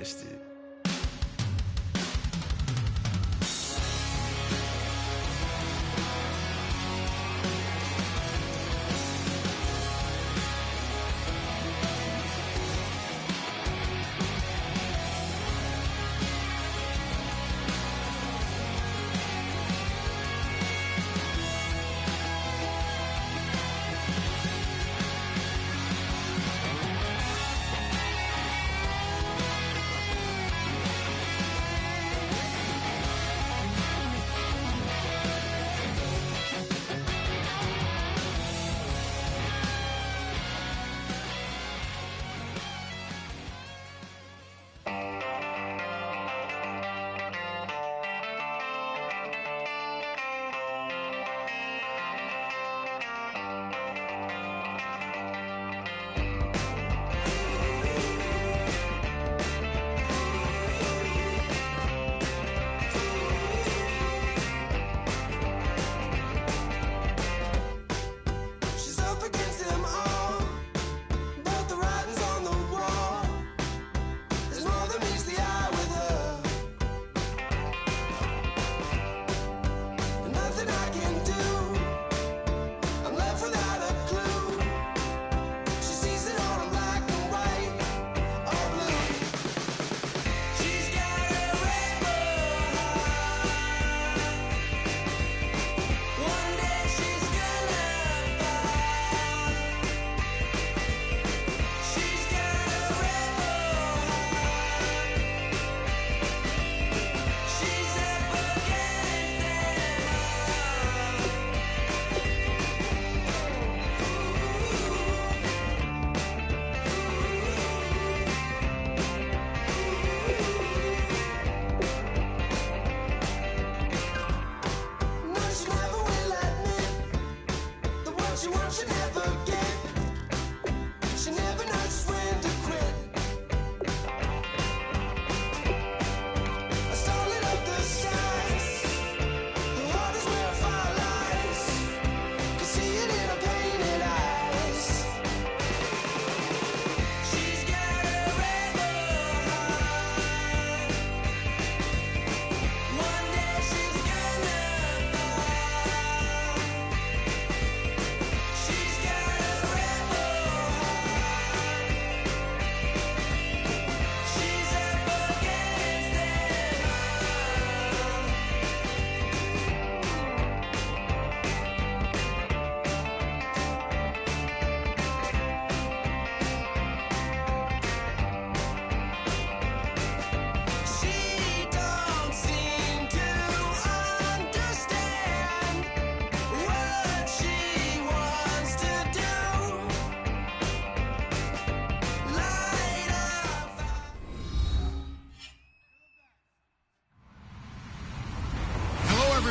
interested.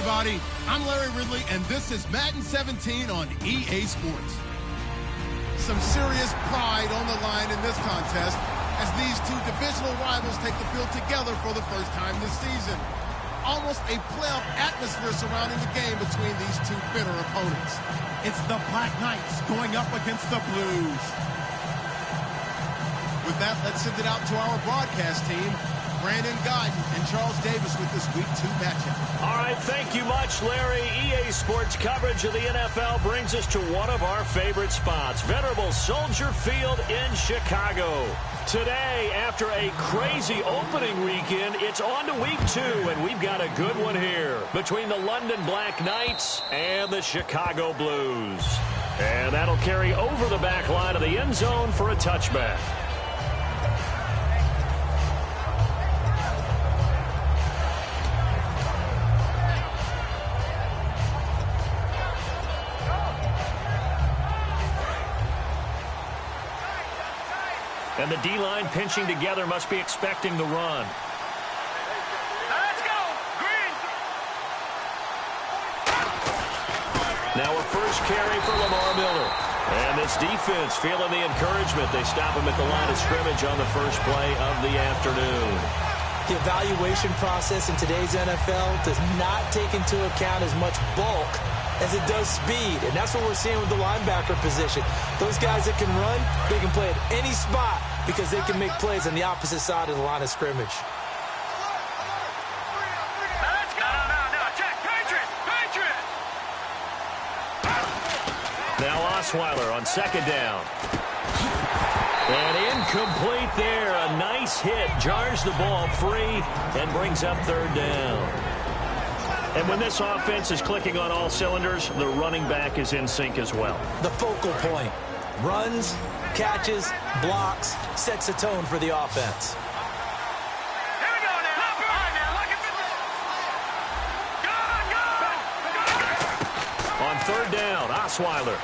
everybody. I'm Larry Ridley, and this is Madden 17 on EA Sports. Some serious pride on the line in this contest as these two divisional rivals take the field together for the first time this season. Almost a playoff atmosphere surrounding the game between these two bitter opponents. It's the Black Knights going up against the Blues. With that, let's send it out to our broadcast team. Brandon Godden and Charles Davis with this Week 2 matchup. All right, thank you much, Larry. EA Sports coverage of the NFL brings us to one of our favorite spots, venerable Soldier Field in Chicago. Today, after a crazy opening weekend, it's on to Week 2, and we've got a good one here between the London Black Knights and the Chicago Blues. And that'll carry over the back line of the end zone for a touchback. And the D-line pinching together must be expecting the run. Let's go! Green! Now a first carry for Lamar Miller. And this defense feeling the encouragement. They stop him at the line of scrimmage on the first play of the afternoon. The evaluation process in today's NFL does not take into account as much bulk as it does speed, and that's what we're seeing with the linebacker position. Those guys that can run, they can play at any spot because they can make plays on the opposite side of the line of scrimmage. Let's go. No. Check. Patriot. Now Osweiler on second down. And incomplete there. A nice hit. Jars the ball free and brings up third down. And when this offense is clicking on all cylinders, the running back is in sync as well. The focal point. Runs, catches, blocks, sets a tone for the offense. Here we go now. All right, now, look at this. Go. On third down, Osweiler.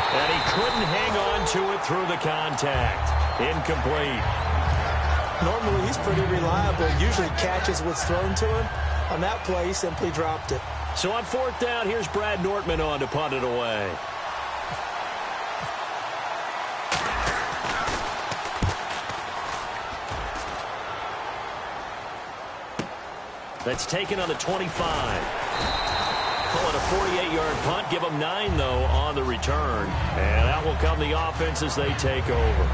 And he couldn't hang on to it through the contact. Incomplete. Normally, he's pretty reliable. Usually catches what's thrown to him. On that play, he simply dropped it. So on fourth down, here's Brad Nortman on to punt it away. That's taken on the 25. Call it a 48-yard punt. Give them 9, though, on the return. And out will come the offense as they take over.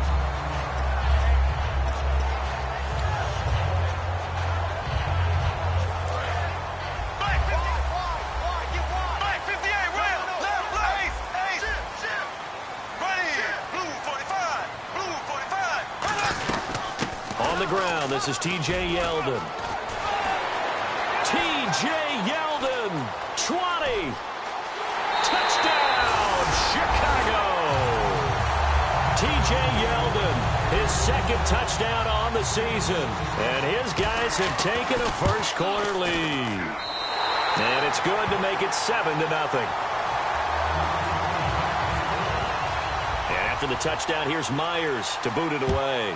On the ground, this is T.J. Yeldon. T.J. Yeldon, 20. Touchdown, Chicago. T.J. Yeldon, his second touchdown on the season. And his guys have taken a first-quarter lead. And it's good to make it 7-0. And after the touchdown, here's Myers to boot it away.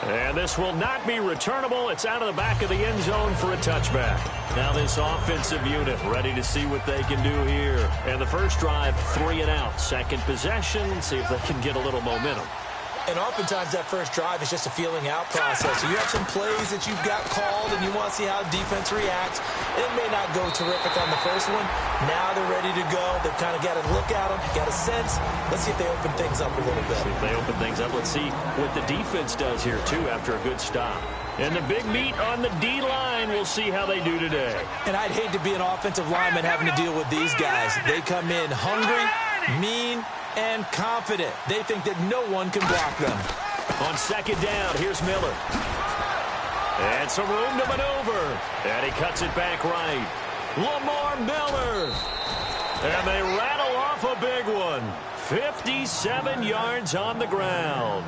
And this will not be returnable. It's out of the back of the end zone for a touchback. Now this offensive unit ready to see what they can do here. And the first drive, 3 and out. Second possession, see if they can get a little momentum. And oftentimes that first drive is just a feeling out process. So you have some plays that you've got called and you want to see how defense reacts. It may not go terrific on the first one. Now they're ready to go. They've kind of got to look at them, got a sense. Let's see if they open things up a little bit. See if they open things up. Let's see what the defense does here, too, after a good stop. And the big meat on the D-line, we'll see how they do today. And I'd hate to be an offensive lineman having to deal with these guys. They come in hungry, mean, and confident. They think that no one can block them. On second down, here's Miller. And some room to maneuver. And he cuts it back right. Lamar Miller. And they rattle off a big one. 57 yards on the ground.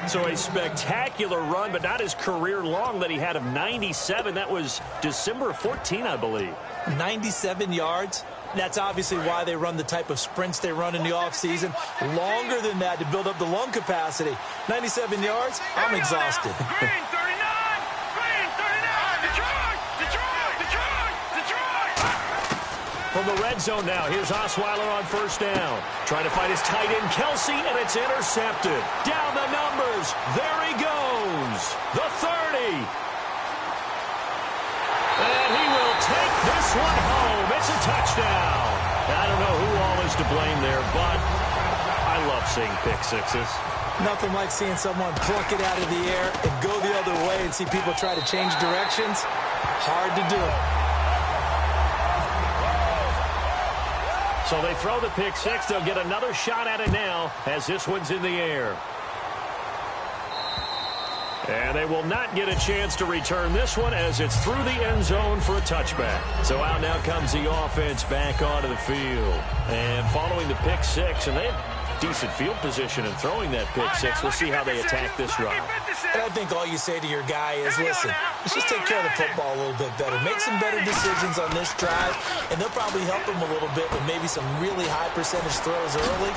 So a spectacular run, but not his career long that he had of 97. That was December 14, I believe. 97 yards? That's obviously why they run the type of sprints they run in the offseason. Longer than that to build up the lung capacity. 97 yards? I'm exhausted. Green 39! Green 39! Detroit! From the red zone now, here's Osweiler on first down. Trying to find his tight end, Kelsey, and it's intercepted. Down the numbers. There he goes. The 30. And he will take this one home. It's a touchdown. I don't know who all is to blame there, but I love seeing pick sixes. Nothing like seeing someone pluck it out of the air and go the other way and see people try to change directions. Hard to do. So they throw the pick six. They'll get another shot at it now as this one's in the air. And they will not get a chance to return this one as it's through the end zone for a touchback. So out now comes the offense back onto the field. And following the pick six, and they have decent field position in throwing that pick six. We'll see how they attack this drive. And I think all you say to your guy is, listen, let's just take care of the football a little bit better. Make some better decisions on this drive, and they'll probably help him a little bit with maybe some really high percentage throws early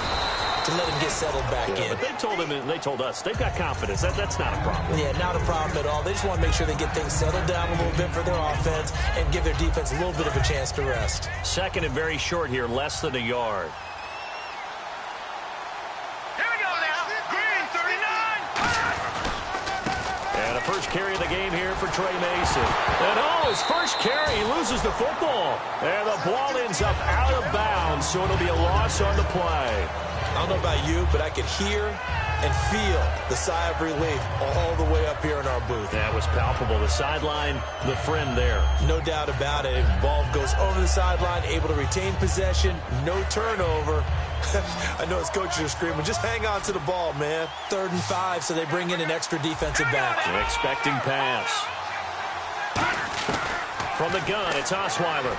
to let him get settled back in. But they told him, and they told us, they've got confidence. That's not a problem. Yeah, not a problem at all. They just want to make sure they get things settled down a little bit for their offense and give their defense a little bit of a chance to rest. Second and very short here, less than a yard. carry of the game here for Trey Mason. And his first carry, he loses the football. And the ball ends up out of bounds, so it'll be a loss on the play. I don't know about you, but I could hear and feel the sigh of relief all the way up here in our booth. That was palpable. The sideline, the friend there. No doubt about it. Ball goes over the sideline, able to retain possession, no turnover. I know his coaches are screaming, just hang on to the ball, man. 3rd and 5, so they bring in an extra defensive back. An expecting pass. From the gun, it's Osweiler.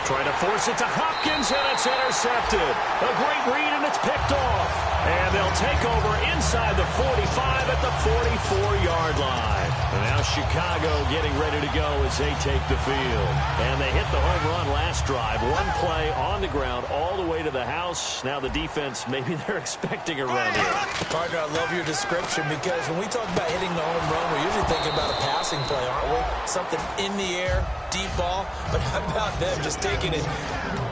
Trying to force it to Hopkins, and it's intercepted. A great read, and it's picked off. And they'll take over inside the 45 at the 44-yard line. And now Chicago getting ready to go as they take the field. And they hit the home run last drive. One play on the ground all the way to the house. Now the defense, maybe they're expecting a run here. Partner, I love your description because when we talk about hitting the home run, we're usually thinking about a passing play, aren't we? Something in the air, deep ball. But how about them just taking it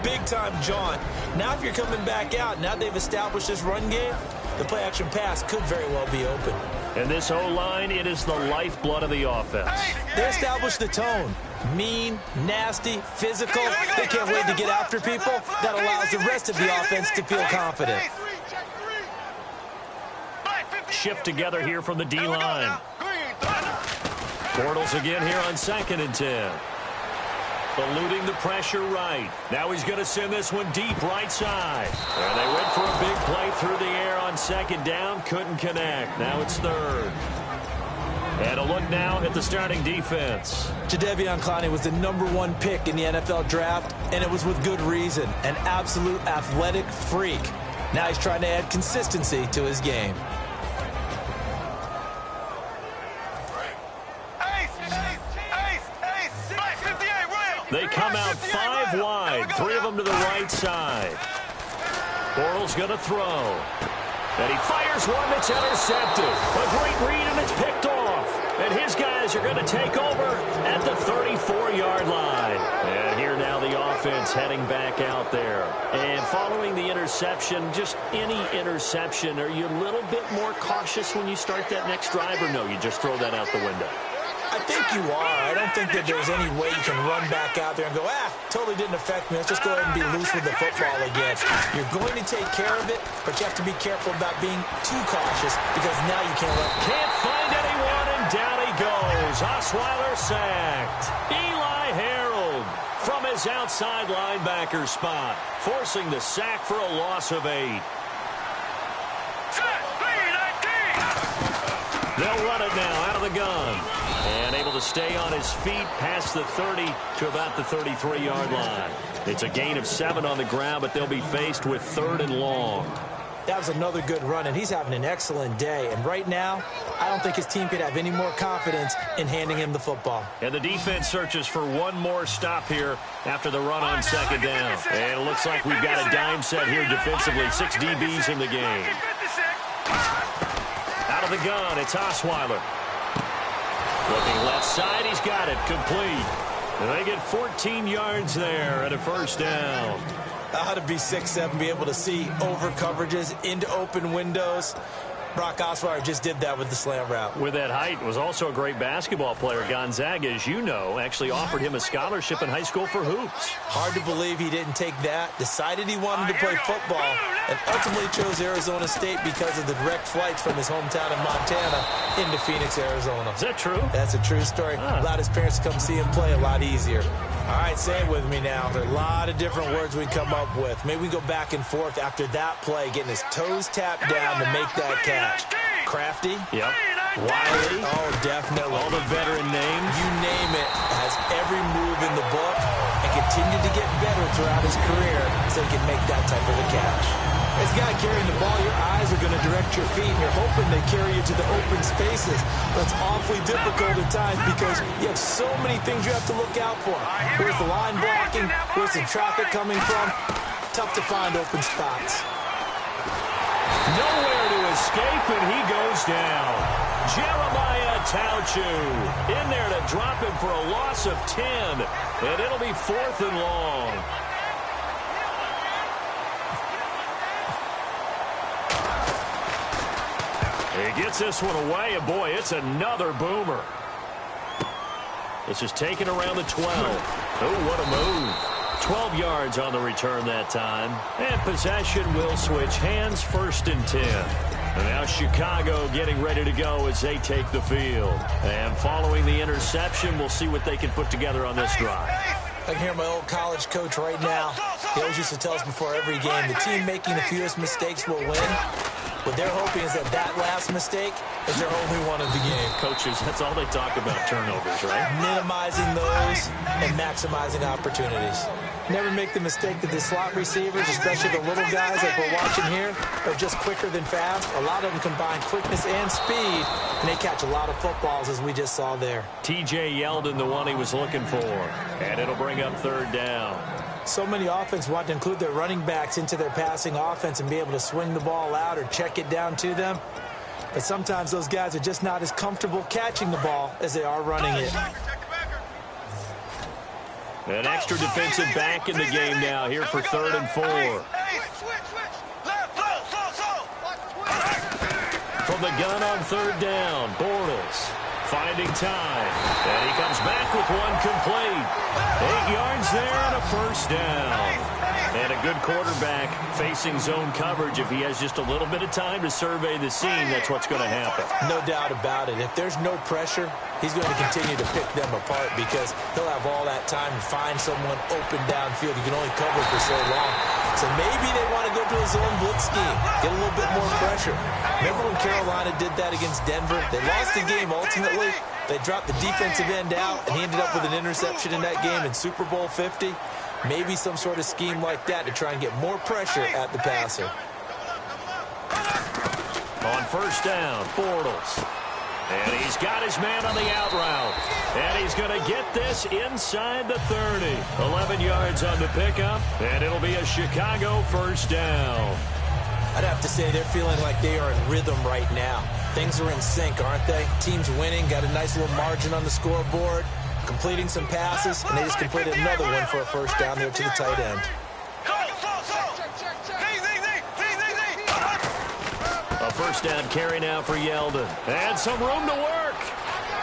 big-time jaunt? Now if you're coming back out, now they've established this run game, the play-action pass could very well be open. And this O-line, it is the lifeblood of the offense. They established the tone. Mean, nasty, physical. They can't wait to get after people. That allows the rest of the offense to feel confident. Shift together here from the D-line. Bortles again here on 2nd and 10. Eluding the pressure right. Now he's going to send this one deep right side. And they went for a big play through the air on 2nd down. Couldn't connect. Now it's 3rd. And a look now at the starting defense. Jadeveon Clowney was the #1 pick in the NFL draft, and it was with good reason. An absolute athletic freak. Now he's trying to add consistency to his game. They come out 5 wide, 3 of them to the right side. Bortles going to throw. And he fires one that's intercepted. A great read, and it's picked off. And his guys are going to take over at the 34-yard line. And here now the offense heading back out there. And following the interception, just any interception, are you a little bit more cautious when you start that next drive, or no, you just throw that out the window? I think you are. I don't think that there's any way you can run back out there and go, totally didn't affect me. Let's just go ahead and be loose with the football again. You're going to take care of it, but you have to be careful about being too cautious because now you can't let... Can't find anyone, and down he goes. Osweiler sacked. Eli Harold from his outside linebacker spot, forcing the sack for a loss of 8. They'll run it now out of the gun. And able to stay on his feet past the 30 to about the 33-yard line. It's a gain of 7 on the ground, but they'll be faced with 3rd and long. That was another good run, and he's having an excellent day. And right now, I don't think his team could have any more confidence in handing him the football. And the defense searches for one more stop here after the run on 2nd down. And it looks like we've got a dime set here defensively. 6 DBs in the game. Out of the gun, it's Osweiler. Looking left side, he's got it, complete. And they get 14 yards there and a 1st down. How to be 6'7", be able to see over coverages into open windows. Brock Osweiler just did that with the slant route. With that height, was also a great basketball player. Gonzaga, as you know, actually offered him a scholarship in high school for hoops. Hard to believe he didn't take that, decided he wanted to play football, and ultimately chose Arizona State because of the direct flights from his hometown in Montana into Phoenix, Arizona. Is that true? That's a true story. Allowed his parents to come see him play a lot easier. All right, say it with me now. There are a lot of different words we come up with. Maybe we go back and forth after that play, getting his toes tapped down to make that catch. Crafty. Yep. Wiley. Oh, definitely. All the veteran names. You name it. Has every move in the book and continued to get better throughout his career so he can make that type of a catch. This guy carrying the ball, your eyes are going to direct your feet, and you're hoping they carry you to the open spaces. That's awfully difficult at times because you have so many things you have to look out for. Where's the line blocking? Where's the traffic coming from? Tough to find open spots. Nowhere to escape, and he goes down. Jeremiah Tauchu in there to drop him for a loss of 10, and it'll be 4th and long. He He gets this one away, and boy, it's another boomer. This is taken around the 12. Oh, what a move. 12 yards on the return that time. And possession will switch hands, 1st and 10. And now Chicago getting ready to go as they take the field. And following the interception, we'll see what they can put together on this drive. I can hear my old college coach right now. He always used to tell us before every game, the team making the fewest mistakes will win. What they're hoping is that last mistake is their only one of the game. Coaches, that's all they talk about, turnovers, right? Minimizing those and maximizing opportunities. Never make the mistake that the slot receivers, especially the little guys like we're watching here, are just quicker than fast. A lot of them combine quickness and speed, and they catch a lot of footballs, as we just saw there. T.J. Yeldon, the one he was looking for, and it'll bring up 3rd down. So many offenses want to include their running backs into their passing offense and be able to swing the ball out or check it down to them. But sometimes those guys are just not as comfortable catching the ball as they are running it. An extra defensive back in the game now here for 3rd and 4. From the gun on 3rd down, Bortles finding time. And he comes back with one complete. 8 yards there and a 1st down. And a good quarterback facing zone coverage. If he has just a little bit of time to survey the scene, that's what's going to happen. No doubt about it. If there's no pressure, he's going to continue to pick them apart because he'll have all that time to find someone open downfield. You can only cover for so long. So maybe they want to go to a zone blitz scheme, get a little bit more pressure. Remember when Carolina did that against Denver? They lost the game ultimately. They dropped the defensive end out, and he ended up with an interception in that game in Super Bowl 50. Maybe some sort of scheme like that to try and get more pressure at the passer. On 1st down, Bortles. And he's got his man on the out route. And he's going to get this inside the 30. 11 yards on the pickup, and it'll be a Chicago 1st down. I'd have to say they're feeling like they are in rhythm right now. Things are in sync, aren't they? Team's winning, got a nice little margin on the scoreboard, completing some passes, and they just completed another one for a 1st down there to the tight end. A 1st down carry now for Yeldon. And some room to work.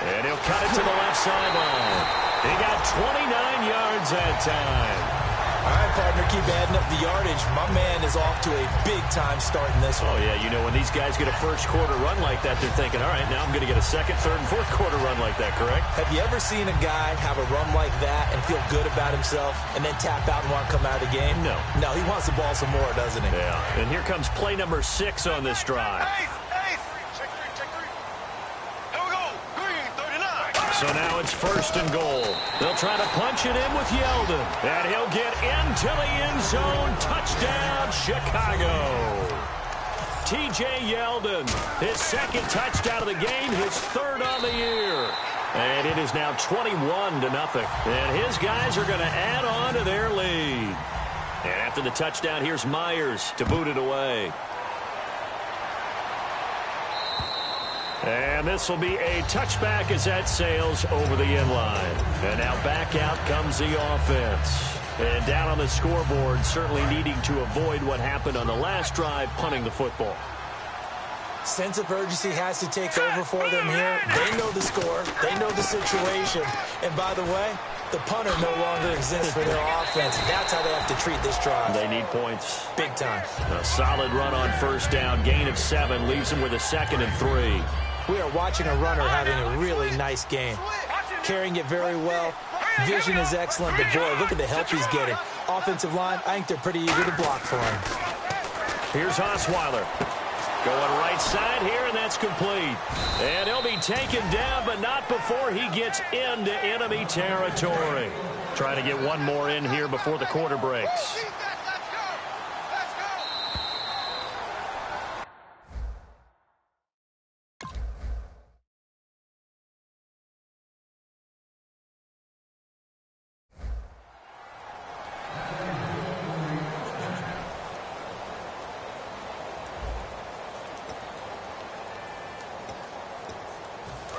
And he'll cut it to the left sideline. He got 29 yards that time. All right, partner, keep adding up the yardage. My man is off to a big-time start in this one. Oh, yeah, you know, when these guys get a 1st quarter run like that, they're thinking, all right, now I'm going to get a 2nd, 3rd, and 4th quarter run like that, correct? Have you ever seen a guy have a run like that and feel good about himself and then tap out and want to come out of the game? No. No, he wants the ball some more, doesn't he? Yeah, and here comes play number 6 on this drive. So now it's 1st and goal. They'll try to punch it in with Yeldon. And he'll get into the end zone. Touchdown, Chicago. T.J. Yeldon, his 2nd touchdown of the game, his 3rd on the year. And it is now 21-0. And his guys are going to add on to their lead. And after the touchdown, here's Myers to boot it away. And this will be a touchback as that sails over the end line. And now back out comes the offense. And down on the scoreboard, certainly needing to avoid what happened on the last drive, punting the football. Sense of urgency has to take over for them here. They know the score. They know the situation. And by the way, the punter no longer exists for their offense. That's how they have to treat this drive. They need points. Big time. A solid run on 1st down. Gain of 7 leaves them with a 2nd and 3. We are watching a runner having a really nice game. Carrying it very well. Vision is excellent, but boy, look at the help he's getting. Offensive line, I think they're pretty eager to block for him. Here's Osweiler. Going right side here, and that's complete. And he'll be taken down, but not before he gets into enemy territory. Trying to get one more in here before the quarter breaks.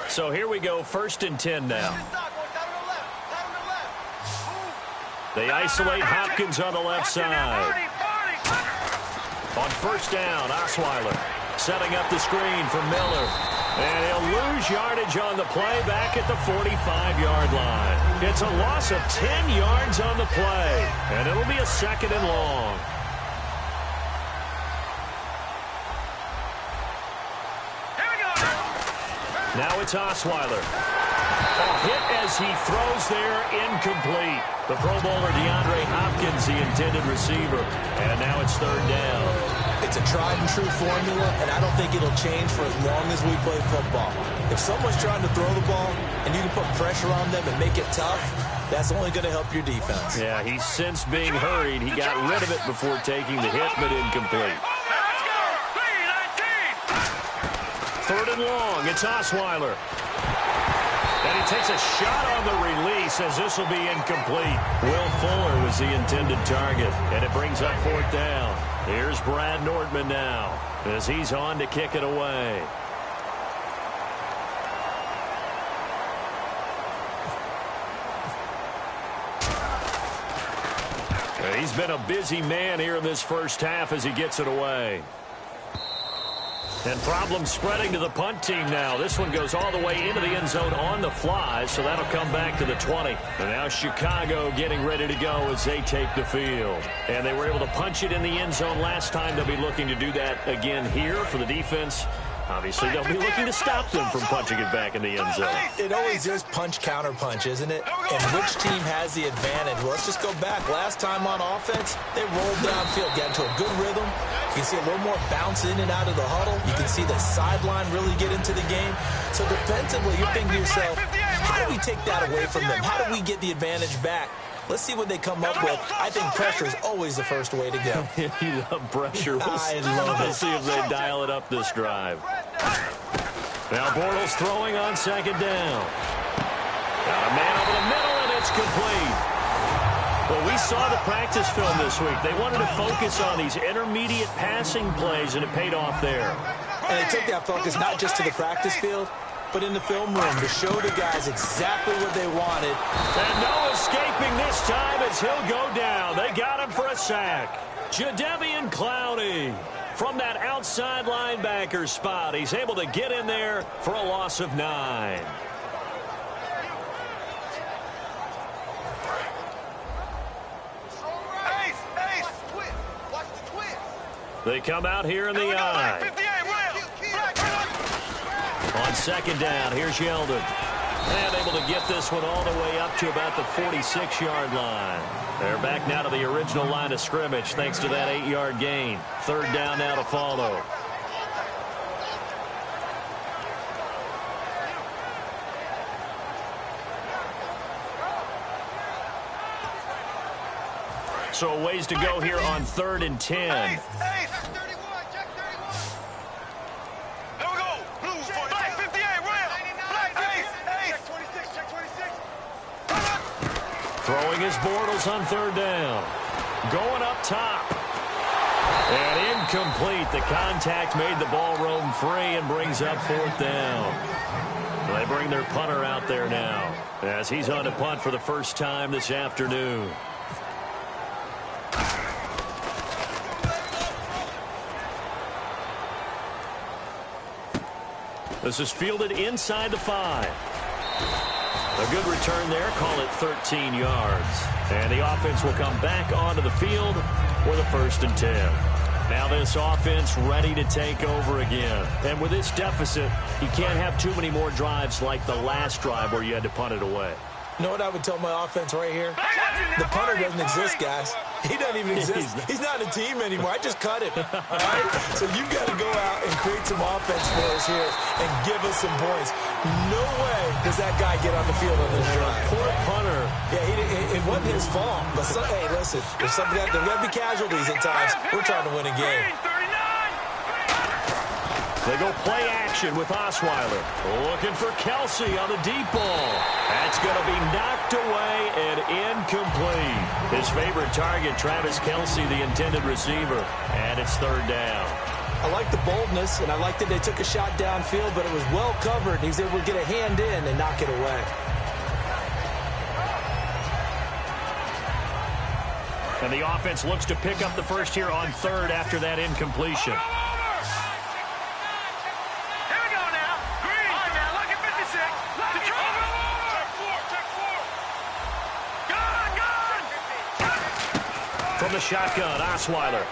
So here we go, 1st and 10 now. They isolate Hopkins on the left side. On 1st down, Osweiler Setting up the screen for Miller. And he'll lose yardage on the play back at the 45-yard line. It's a loss of 10 yards on the play. And it'll be a 2nd and long. Now it's Osweiler. A hit as he throws there, incomplete. The Pro Bowler DeAndre Hopkins, the intended receiver. And now it's 3rd down. It's a tried-and-true formula, and I don't think it'll change for as long as we play football. If someone's trying to throw the ball and you can put pressure on them and make it tough, that's only going to help your defense. Yeah, he's since being hurried. He got rid of it before taking the hit, but incomplete. 3rd and long. It's Osweiler. And he takes a shot on the release as this will be incomplete. Will Fuller was the intended target, and it brings up 4th down. Here's Brad Nordman now as he's on to kick it away. He's been a busy man here in this first half as he gets it away. And problems spreading to the punt team now. This one goes all the way into the end zone on the fly, so that'll come back to the 20. And now Chicago getting ready to go as they take the field. And they were able to punch it in the end zone last time. They'll be looking to do that again here for the defense. Obviously, they'll be looking to stop them from punching it back in the end zone. It always is punch-counter-punch, isn't it? And which team has the advantage? Well, let's just go back. Last time on offense, they rolled downfield, got into a good rhythm. You can see a little more bounce in and out of the huddle. You can see the sideline really get into the game. So defensively, you're thinking to yourself, how do we take that away from them? How do we get the advantage back? Let's see what they come up with. I think pressure is always the first way to go. You love pressure. I love it. Let's see if they dial it up this drive. Now Bortles throwing on 2nd down. Got a man over the middle, and it's complete. Well, we saw the practice film this week. They wanted to focus on these intermediate passing plays, and it paid off there. And they took that focus not just to the practice field, but in the film room to show the guys exactly what they wanted. And no escaping this time as he'll go down. They got him for a sack. Jadeveon Clowney from that outside linebacker spot. He's able to get in there for a loss of 9. They come out here in the eye. On 2nd down, here's Yeldon. And able to get this one all the way up to about the 46-yard line. They're back now to the original line of scrimmage thanks to that 8-yard gain. 3rd down now to follow. So a ways to go here on 3rd and 10. Throwing his Bortles on 3rd down. Going up top. And incomplete. The contact made the ball roam free and brings up 4th down. They bring their punter out there now as he's on to punt for the first time this afternoon. This is fielded inside the 5. A good return there. Call it 13 yards. And the offense will come back onto the field for the 1st and 10. Now this offense ready to take over again. And with this deficit, you can't have too many more drives like the last drive where you had to punt it away. You know what I would tell my offense right here? The punter doesn't exist, guys. He doesn't even exist. He's not a team anymore. I just cut him. All right? So you've got to go out and create some offense for us here and give us some points. No way does that guy get on the field on this drive. Poor punter. Yeah, it wasn't his fault. But hey, listen, there's got to be casualties at times. We're trying to win a game. They go play action with Osweiler. Looking for Kelsey on the deep ball. That's going to be knocked away and incomplete. His favorite target, Travis Kelsey, the intended receiver. And it's 3rd down. I like the boldness, and I like that they took a shot downfield, but it was well covered. He was able to get a hand in and knock it away. And the offense looks to pick up the first here on 3rd after that incompletion. From the shotgun, Osweiler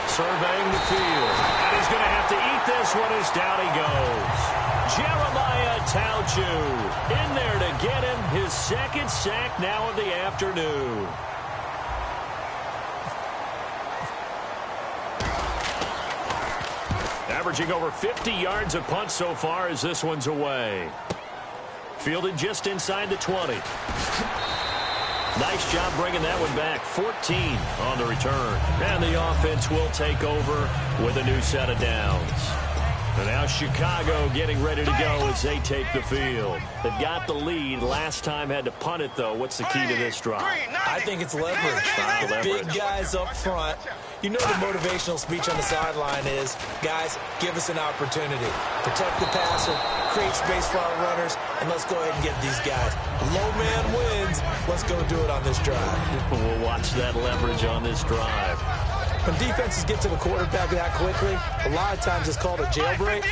surveying the field. And he's going to have to eat this one as down he goes. Jeremiah Tauchu in there to get him his second sack now of the afternoon. Averaging over 50 yards a punt so far as this one's away. Fielded just inside the 20. Nice job bringing that one back. 14 on the return. And the offense will take over with a new set of downs. And now Chicago getting ready to go as they take the field. They've got the lead. Last time had to punt it, though. What's the key to this drive? I think it's leverage. The big guys up front. You know the motivational speech on the sideline is, guys, give us an opportunity. Protect the passer, create space for our runners, and let's go ahead and get these guys. Low man wins. Let's go do it on this drive. We'll watch that leverage on this drive. When defenses get to the quarterback that quickly, a lot of times it's called a jailbreak.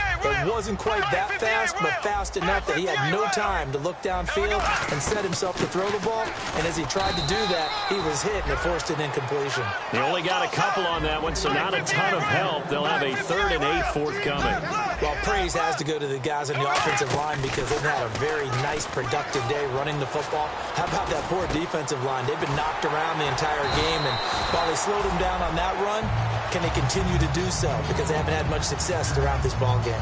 It wasn't quite that fast, but fast enough that he had no time to look downfield and set himself to throw the ball. And as he tried to do that, he was hit, and it forced an incompletion. They only got a couple on that one, so not a ton of help. They'll have a 3rd and 8 forthcoming. Well, praise has to go to the guys on the offensive line because they've had a very nice, productive day running the football. How about that poor defensive line? They've been knocked around the entire game, and while they slowed them down on that run, can they continue to do so? Because they haven't had much success throughout this ball game.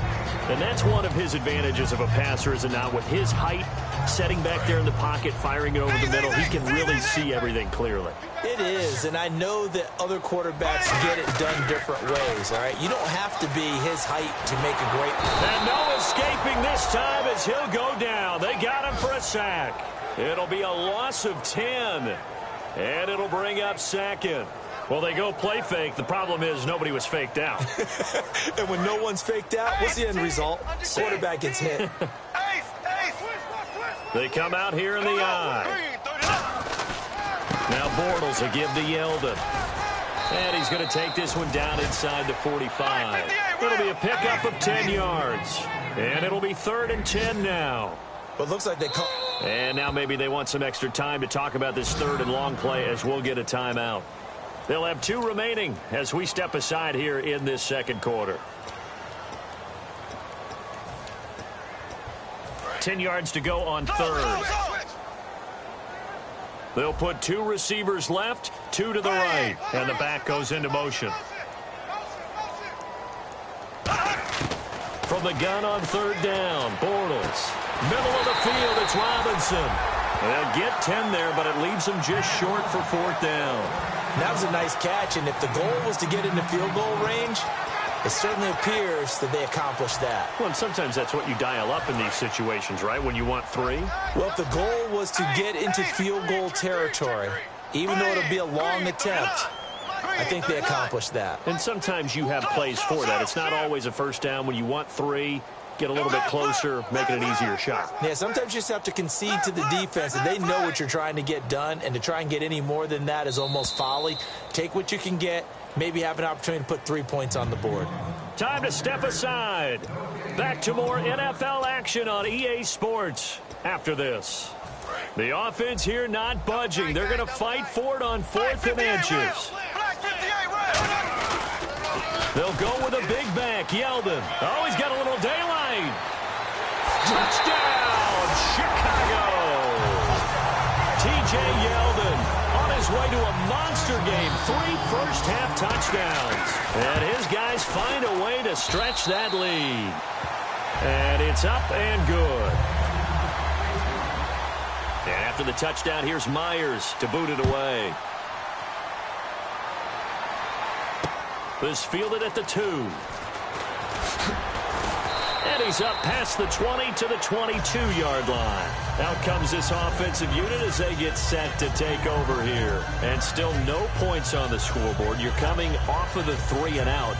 And that's one of his advantages of a passer, is it not? With his height, setting back there in the pocket, firing it over the middle, he can really see everything clearly. It is, and I know that other quarterbacks get it done different ways, all right? You don't have to be his height to make a great play. And no escaping this time as he'll go down. They got him for a sack. It'll be a loss of 10, and it'll bring up second. Well, they go play fake. The problem is nobody was faked out. And when no one's faked out, what's the end result? Quarterback gets hit. They come out here in the eye. Now Bortles will give to Yeldon. And he's going to take this one down inside the 45. It'll be a pickup of 10 yards. And it'll be 3rd and 10 now. But looks like they call. And now maybe they want some extra time to talk about this 3rd and long play as we'll get a timeout. They'll have 2 remaining as we step aside here in this second quarter. 10 yards to go on 3rd. They'll put 2 receivers left, 2 to the right, and the back goes into motion. From the gun on 3rd down, Bortles. Middle of the field, it's Robinson. They'll get 10 there, but it leaves them just short for 4th down. That was a nice catch, and if the goal was to get into field goal range, it certainly appears that they accomplished that. Well, and sometimes that's what you dial up in these situations, right, when you want 3? Well, if the goal was to get into field goal territory, even though it'll be a long attempt, I think they accomplished that. And sometimes you have plays for that. It's not always a first down. When you want 3, get a little bit closer, make it an easier shot. Yeah, sometimes you just have to concede to the defense, and they know what you're trying to get done, and to try and get any more than that is almost folly. Take what you can get, maybe have an opportunity to put 3 points on the board. Time to step aside. Back to more NFL action on EA Sports after this. The offense here not budging. They're going to fight for it on 4th and inches. They'll go with a big back, Yeldon. Oh, he's got a little daylight. Touchdown, Chicago. T.J. Yeldon on his way to a monster game. 3 first-half touchdowns. And his guys find a way to stretch that lead. And it's up and good. And after the touchdown, here's Myers to boot it away. This fielded at the 2. And he's up past the 20 to the 22-yard line. Out comes this offensive unit as they get set to take over here. And still no points on the scoreboard. You're coming off of the 3 and out.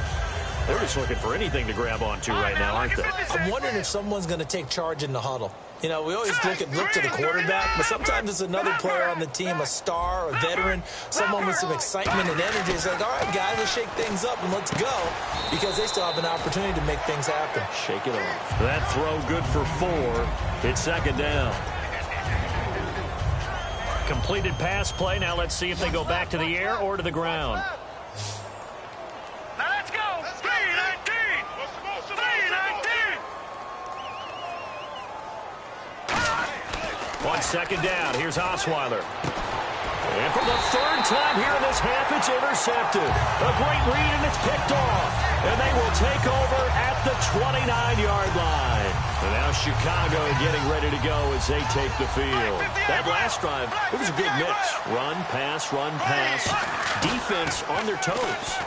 They're just looking for anything to grab onto right now, aren't they? I'm wondering if someone's going to take charge in the huddle. You know, we always look to the quarterback, but sometimes it's another player on the team, a star, a veteran, someone with some excitement and energy. It's like, all right, guys, let's shake things up and let's go, because they still have an opportunity to make things happen. Shake it off. That throw good for 4. It's 2nd down. Completed pass play. Now let's see if they go back to the air or to the ground. Now let's go. 319. 319. On second down, here's Osweiler. And for the third time here in this half, it's intercepted. A great read, and it's picked off. And they will take over at the 29-yard line. And now Chicago getting ready to go as they take the field. That last drive, it was a good mix. Run, pass, defense on their toes.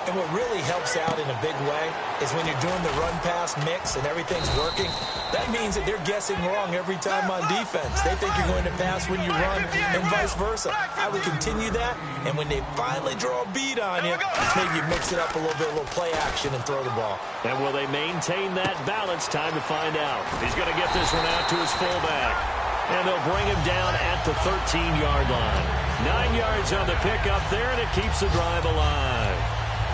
And what really helps out in a big way is when you're doing the run-pass mix and everything's working, that means that they're guessing wrong every time on defense. They think you're going to pass when you run and vice versa. I would continue that, and when they finally draw a beat on you, maybe you mix it up a little bit, a little play action, and throw the ball. And will they maintain that balance? Time to find out. He's going to get this one out to his fullback. And they'll bring him down at the 13-yard line. 9 yards on the pickup there, and it keeps the drive alive.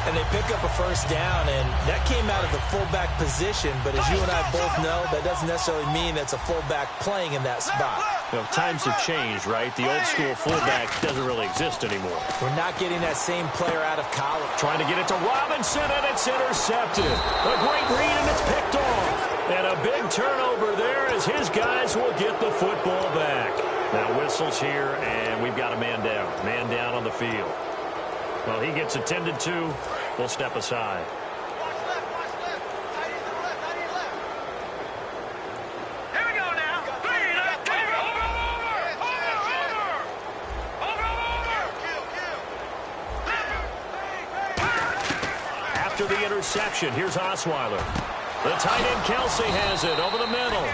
And they pick up a first down, and that came out of the fullback position. But as you and I both know, that doesn't necessarily mean it's a fullback playing in that spot. Well, times have changed, right? The old-school fullback doesn't really exist anymore. We're not getting that same player out of college. Trying to get it to Robinson, and it's intercepted. A great read, and it's picked off. And a big turnover there as his guys will get the football back. Now whistles here, and we've got a man down. Man down on the field. Well, he gets attended to. We'll step aside. Here we go now. 319. Over. After the interception, here's Osweiler. The tight end Kelsey has it over the middle.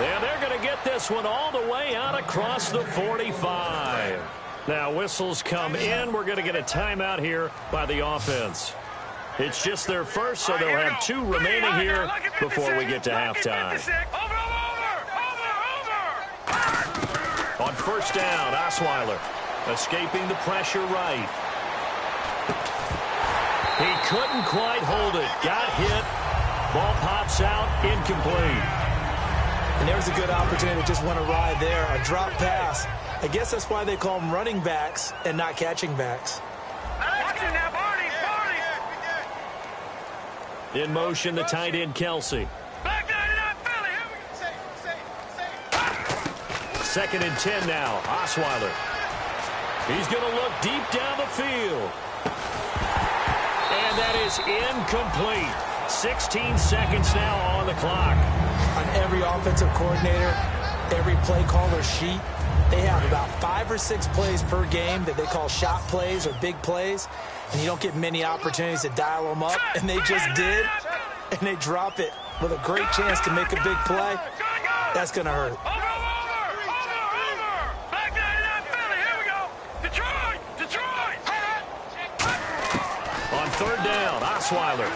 And they're going to get this one all the way out across the 45. Now whistles come in. We're going to get a timeout here by the offense. It's just their first, so they'll have 2 remaining here before we get to halftime. On first down, Osweiler escaping the pressure right. He couldn't quite hold it. Got hit. Ball pops out, incomplete. And there's a good opportunity to just want to ride there. A drop pass. I guess that's why they call them running backs and not catching backs. In motion, the tight end Kelsey. Second and 10 now. Osweiler. He's going to look deep down the field. And that is incomplete. 16 seconds now on the clock. On every offensive coordinator, every play caller sheet, they have about 5 or 6 plays per game that they call shot plays or big plays, and you don't get many opportunities to dial them up, and they just did, and they drop it with a great chance to make a big play. That's going to hurt. On third down, Osweiler.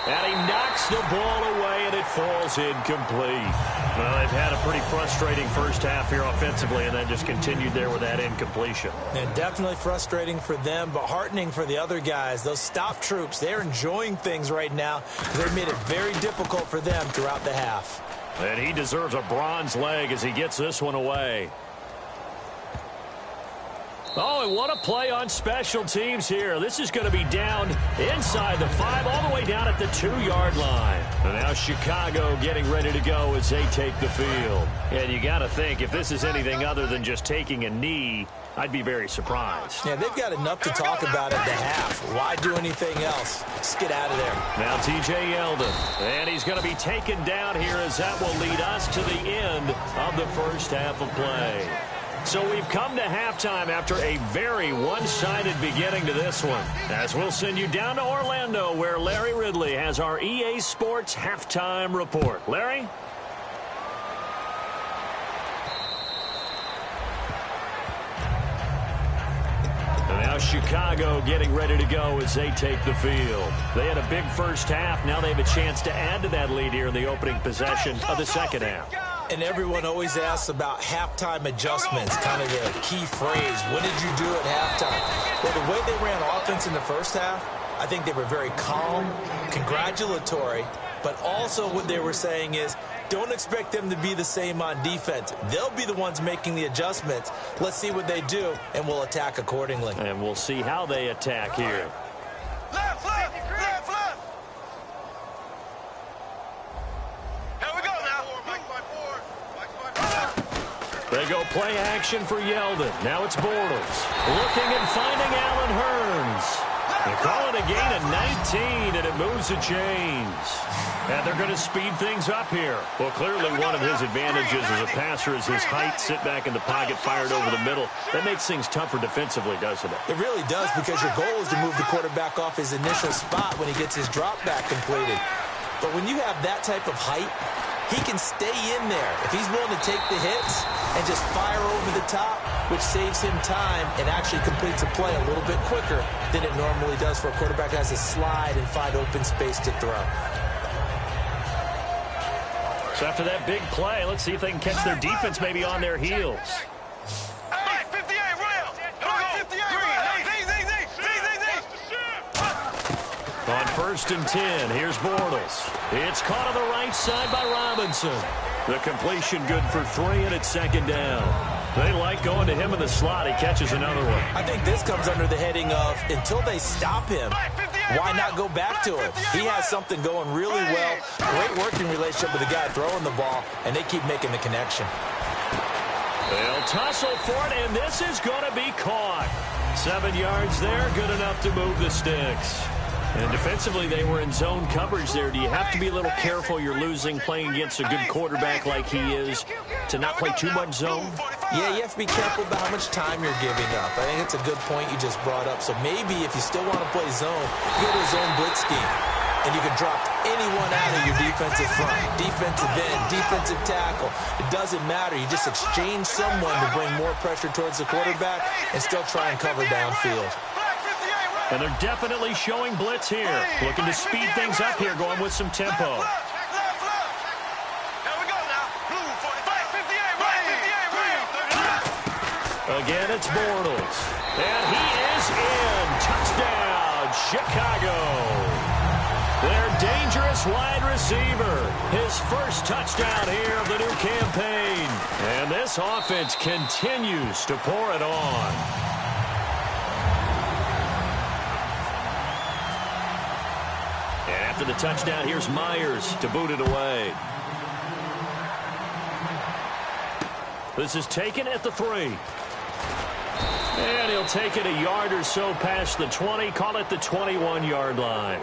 And he knocks the ball away, and it falls incomplete. Well, they've had a pretty frustrating first half here offensively, and then just continued there with that incompletion. And definitely frustrating for them, but heartening for the other guys. Those stop troops, they're enjoying things right now. They've made it very difficult for them throughout the half. And he deserves a bronze leg as he gets this one away. Oh, and what a play on special teams here. This is going to be down inside the 5, all the way down at the 2-yard line. And now Chicago getting ready to go as they take the field. And you got to think, if this is anything other than just taking a knee, I'd be very surprised. Yeah, they've got enough to talk about at the half. Why do anything else? Just get out of there. Now T.J. Yeldon. And he's going to be taken down here as that will lead us to the end of the first half of play. So we've come to halftime after a very one-sided beginning to this one. As we'll send you down to Orlando, where Larry Ridley has our EA Sports halftime report. Larry? And now Chicago getting ready to go as they take the field. They had a big first half. Now they have a chance to add to that lead here in the opening possession of the second half. And everyone always asks about halftime adjustments, kind of the key phrase. What did you do at halftime? Well, the way they ran offense in the first half, I think they were very calm, congratulatory, But also what they were saying is, don't expect them to be the same on defense. They'll be the ones making the adjustments. Let's see what they do, and we'll attack accordingly. And we'll see how they attack here. Left, left, left, left. Here we go now. They go play action for Yeldon. Now it's Bortles. Looking and finding Allen Hurns. They call it a gain of 19, and it moves the chains. And they're going to speed things up here. Well, clearly one of his advantages as a passer is his height. Sit back in the pocket, fired over the middle. That makes things tougher defensively, doesn't it? It really does, because your goal is to move the quarterback off his initial spot when he gets his drop back completed. But when you have that type of height, he can stay in there if he's willing to take the hits and just fire over the top, which saves him time and actually completes a play a little bit quicker than it normally does for a quarterback that has to slide and find open space to throw. So after that big play, let's see if they can catch their defense maybe on their heels. Hey, 58, rail. Here we go. 58, On 1st and 10, here's Bortles. It's caught on the right side by Robinson. The completion good for 3, and it's 2nd down. They like going to him in the slot. He catches another one. I think this comes under the heading of, until they stop him, why not go back to it? He has something going really well. Great working relationship with the guy throwing the ball, and they keep making the connection. They'll tussle for it, and this is going to be caught. 7 yards there, good enough to move the sticks. And defensively, they were in zone coverage there. Do you have to be a little careful? You're losing playing against a good quarterback like he is to not play too much zone? Yeah, you have to be careful about how much time you're giving up. I think it's a good point you just brought up. So maybe if you still want to play zone, go to a zone blitz scheme. And you can drop anyone out of your defensive front, defensive end, defensive tackle. It doesn't matter. You just exchange someone to bring more pressure towards the quarterback and still try and cover downfield. And they're definitely showing blitz here. Looking to speed things up here, going with some tempo. Again, it's Bortles. And he is in. Touchdown, Chicago. Their dangerous wide receiver. His first touchdown here of the new campaign. And this offense continues to pour it on. And after the touchdown, here's Myers to boot it away. This is taken at the 3. And he'll take it a yard or so past the 20. Call it the 21-yard line.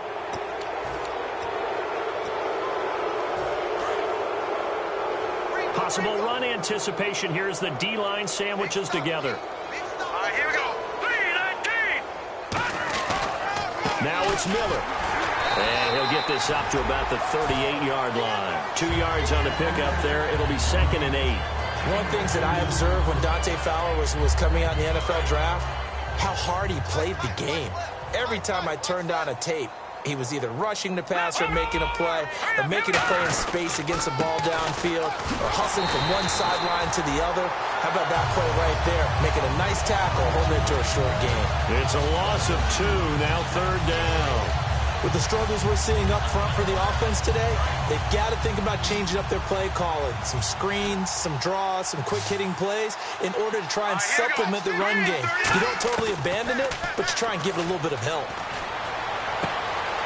Possible run anticipation here as the D-line sandwiches together. All right, here we go. 3-19. Now it's Miller. And he'll get this up to about the 38-yard line. 2 yards on the pickup there. It'll be 2nd and 8. One of the things that I observed when Dante Fowler was coming out in the NFL draft, how hard he played the game. Every time I turned on a tape, he was either rushing the passer, making a play, or making a play in space against a ball downfield, or hustling from one sideline to the other. How about that play right there? Making a nice tackle, holding it to a short gain. It's a loss of 2, now 3rd down. With the struggles we're seeing up front for the offense today, they've got to think about changing up their play calling. Some screens, some draws, some quick-hitting plays in order to try and supplement the run game. You don't totally abandon it, but you try and give it a little bit of help.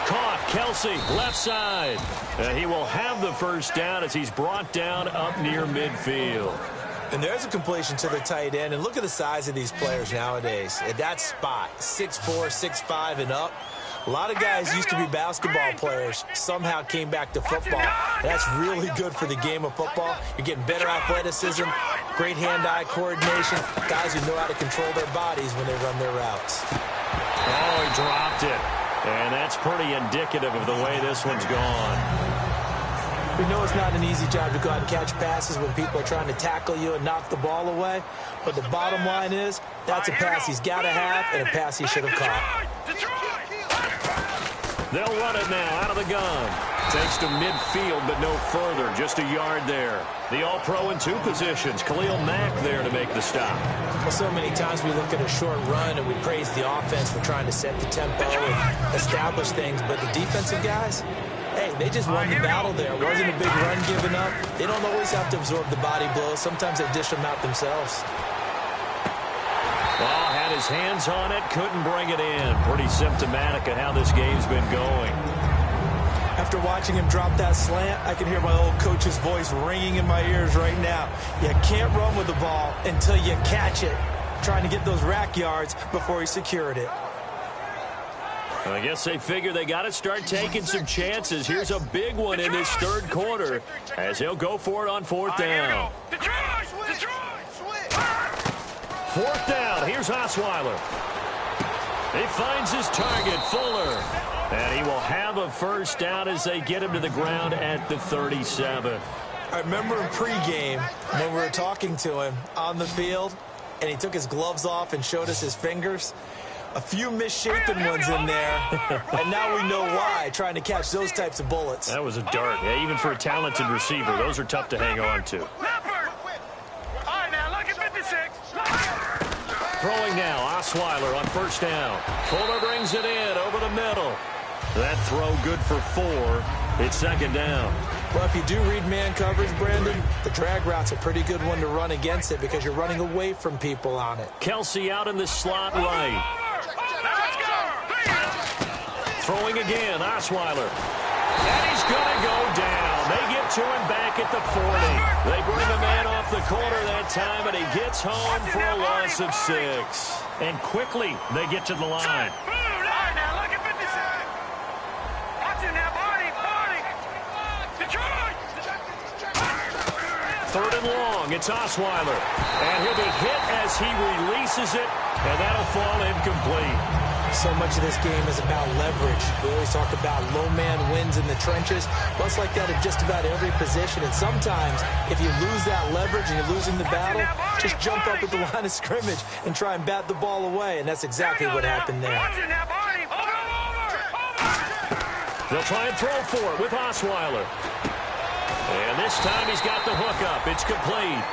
Caught, Kelsey, left side. He will have the first down as he's brought down up near midfield. And there's a completion to the tight end. And look at the size of these players nowadays. At that spot, 6'4", 6'5", and up. A lot of guys used to be basketball players, somehow came back to football. That's really good for the game of football. You're getting better athleticism, great hand-eye coordination, guys who know how to control their bodies when they run their routes. Oh, he dropped it. And that's pretty indicative of the way this one's gone. We know it's not an easy job to go out and catch passes when people are trying to tackle you and knock the ball away. But the bottom line is, that's a pass he's got to have and a pass he should have caught. They'll run it now out of the gun. Takes to midfield, but no further. Just a yard there. The All-Pro in 2 positions. Khalil Mack there to make the stop. Well, so many times we look at a short run and we praise the offense for trying to set the tempo and establish things. But the defensive guys, Hey, they just won the battle there. It wasn't a big run given up. They don't always have to absorb the body blows. Sometimes they dish them out themselves. Well, had his hands on it, couldn't bring it in. Pretty symptomatic of how this game's been going. After watching him drop that slant, I can hear my old coach's voice ringing in my ears right now. You can't run with the ball until you catch it. Trying to get those rack yards before he secured it. Well, I guess they figure they got to start taking some chances. Here's a big one in this third quarter as he'll go for it on fourth down. Fourth down. Here's Osweiler. He finds his target, Fuller. And he will have a first down as they get him to the ground at the 37. I remember in pregame when we were talking to him on the field, and he took his gloves off and showed us his fingers. A few misshapen ones in there, and now we know why, trying to catch those types of bullets. That was a dart. Yeah, even for a talented receiver, those are tough to hang on to. Throwing now, Osweiler on first down. Fuller brings it in over the middle. That throw good for 4. It's second down. Well, if you do read man coverage, Brandon, the drag route's a pretty good one to run against it because you're running away from people on it. Kelsey out in the slot right. Throwing again, Osweiler. And he's going to go down. They get to him back at the 40. They bring the man off the corner that time, and he gets home for a loss of 6. And quickly, they get to the line. Third and long, it's Osweiler. And he'll be hit as he releases it, and that'll fall incomplete. So much of this game is about leverage. We always talk about low man wins in the trenches. Well, it's like that in just about every position. And sometimes, if you lose that leverage and you're losing the battle, just jump up at the line of scrimmage and try and bat the ball away. And that's exactly what happened there. They'll try and throw for it with Osweiler. And this time he's got the hook up. It's complete.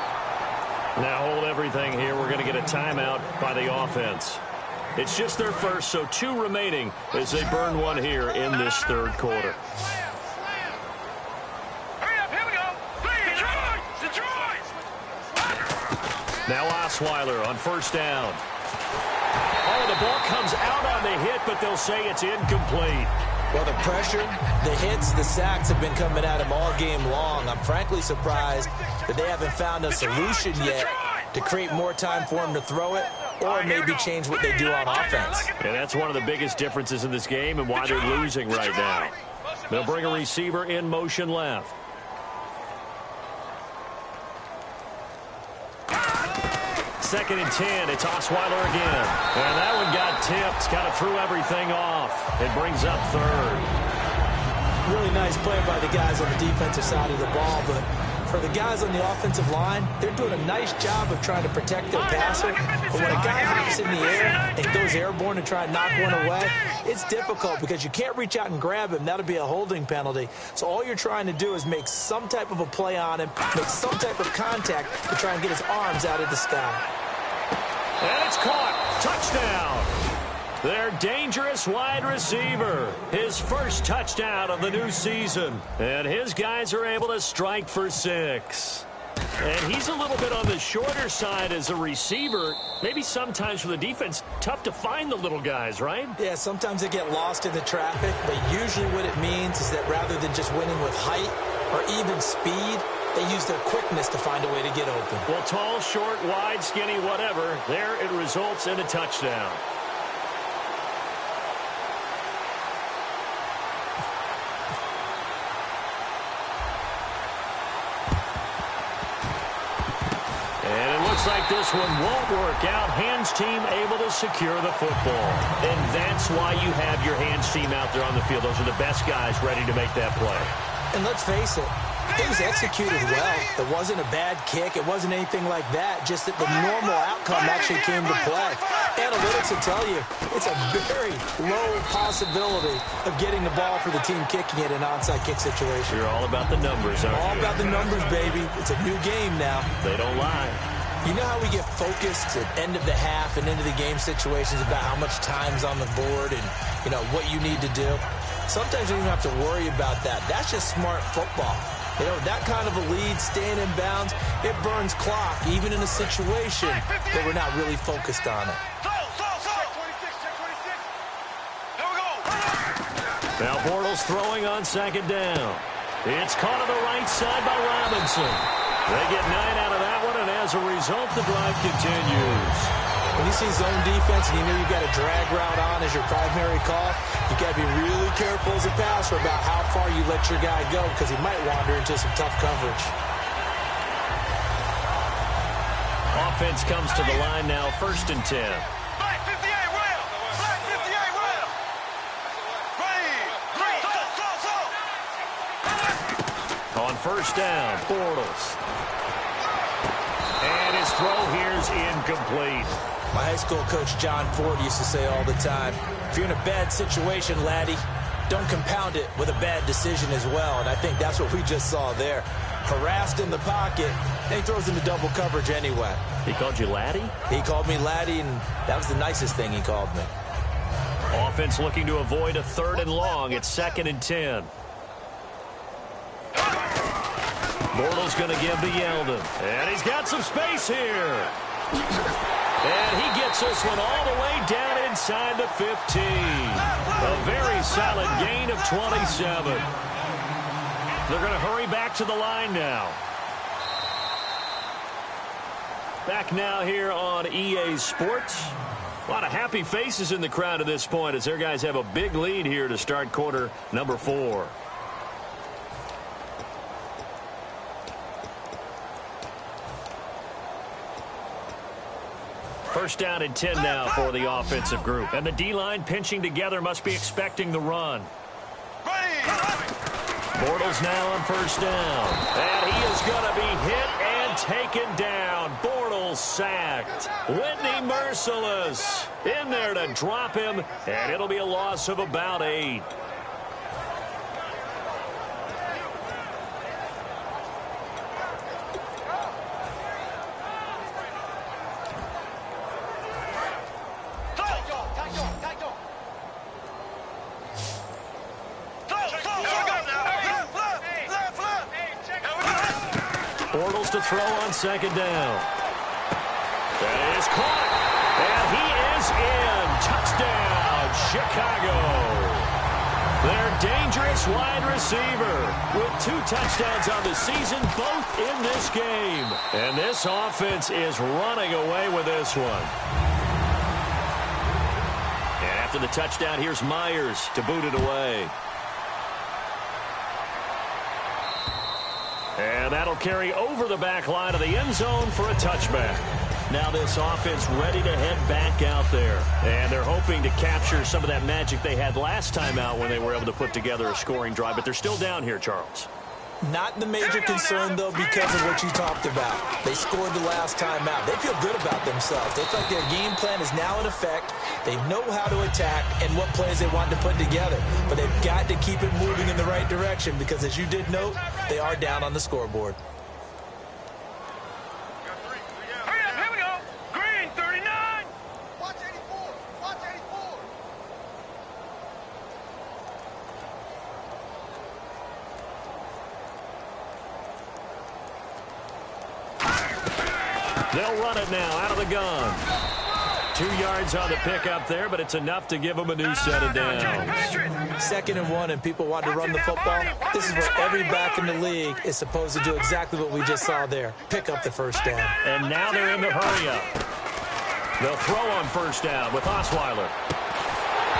Now hold everything here. We're going to get a timeout by the offense. It's just their first, so 2 remaining as they burn one here in this third quarter. Now Osweiler on first down. Oh, the ball comes out on the hit, but they'll say it's incomplete. Well, the pressure, the hits, the sacks have been coming at him all game long. I'm frankly surprised that they haven't found a solution yet to create more time for him to throw it or maybe change what they do on offense. And that's one of the biggest differences in this game and why they're losing right now. They'll bring a receiver in motion left. Second and 10, it's Osweiler again. And that one got tipped, kind of threw everything off. It brings up third. Really nice play by the guys on the defensive side of the ball, but for the guys on the offensive line, they're doing a nice job of trying to protect their passer. But when a guy hops in the air and goes airborne to try and knock one away, it's difficult because you can't reach out and grab him. That'll be a holding penalty. So all you're trying to do is make some type of a play on him, make some type of contact to try and get his arms out of the sky. And it's caught. Touchdown. Their dangerous wide receiver. His first touchdown of the new season. And his guys are able to strike for 6. And he's a little bit on the shorter side as a receiver. Maybe sometimes for the defense, tough to find the little guys, right? Yeah, sometimes they get lost in the traffic, but usually what it means is that rather than just winning with height or even speed, they use their quickness to find a way to get open. Well, tall, short, wide, skinny, whatever, there it results in a touchdown. Like this one won't work out. Hands team able to secure the football. And that's why you have your hands team out there on the field. Those are the best guys ready to make that play. And let's face it, it was executed well. It wasn't a bad kick. It wasn't anything like that. Just that the normal outcome actually came to play. Analytics will tell you it's a very low possibility of getting the ball for the team kicking it in an onside kick situation. You're all about the numbers, aren't you? All about the numbers, baby. It's a new game now. They don't lie. You know how we get focused at end of the half and into the game situations about how much time's on the board and, you know, what you need to do? sometimes you don't have to worry about that. That's just smart football. You know, that kind of a lead, staying in bounds, it burns clock, even in a situation that we're not really focused on it. Now Bortles throwing on second down. It's caught on the right side by Robinson. They get 9 out of that one, and as a result, the drive continues. When you see zone defense and you know you've got a drag route on as your primary call, you got to be really careful as a passer about how far you let your guy go because he might wander into some tough coverage. Offense comes to the line now, 1st and 10. Black 58, rail! Black 58, rail! On 1st down, Bortles. And his throw here's incomplete. My high school coach, John Ford, used to say all the time, if you're in a bad situation, laddie, don't compound it with a bad decision as well. And I think that's what we just saw there. Harassed in the pocket, and he throws into double coverage anyway. He called you laddie? He called me laddie, and that was the nicest thing he called me. Offense looking to avoid a 3rd and long. It's 2nd and 10. Bortles going to give to Yeldon. And he's got some space here. And he gets this one all the way down inside the 15. A very solid gain of 27. They're going to hurry back to the line now. Back now here on EA Sports. A lot of happy faces in the crowd at this point as their guys have a big lead here to start quarter number 4. First down and 10 now for the offensive group. And the D-line pinching together must be expecting the run. Bortles now on 1st down. And he is going to be hit and taken down. Bortles sacked. Whitney merciless in there to drop him. And it'll be a loss of about 8. Bortles to throw on 2nd down. That is caught. And he is in. Touchdown, Chicago. Their dangerous wide receiver with 2 touchdowns on the season, both in this game. And this offense is running away with this one. And after the touchdown, here's Myers to boot it away. And that'll carry over the back line of the end zone for a touchback. Now this offense ready to head back out there. And they're hoping to capture some of that magic they had last time out when they were able to put together a scoring drive. But they're still down here, Charles. Not the major concern, though, because of what you talked about. They scored the last time out. They feel good about themselves. They feel like their game plan is now in effect. They know how to attack and what plays they want to put together. But they've got to keep it moving in the right direction because, as you did note, they are down on the scoreboard. Hurry up, here we go. Green, 39. Watch 84. Watch 84. They'll run it now out of the gun. 2 yards on the pickup there, but it's enough to give them a new set of downs. 2nd and 1, and people want to run the football. This is where every back in the league is supposed to do exactly what we just saw there. Pick up the 1st down. And now they're in the hurry-up. They'll throw on 1st down with Osweiler.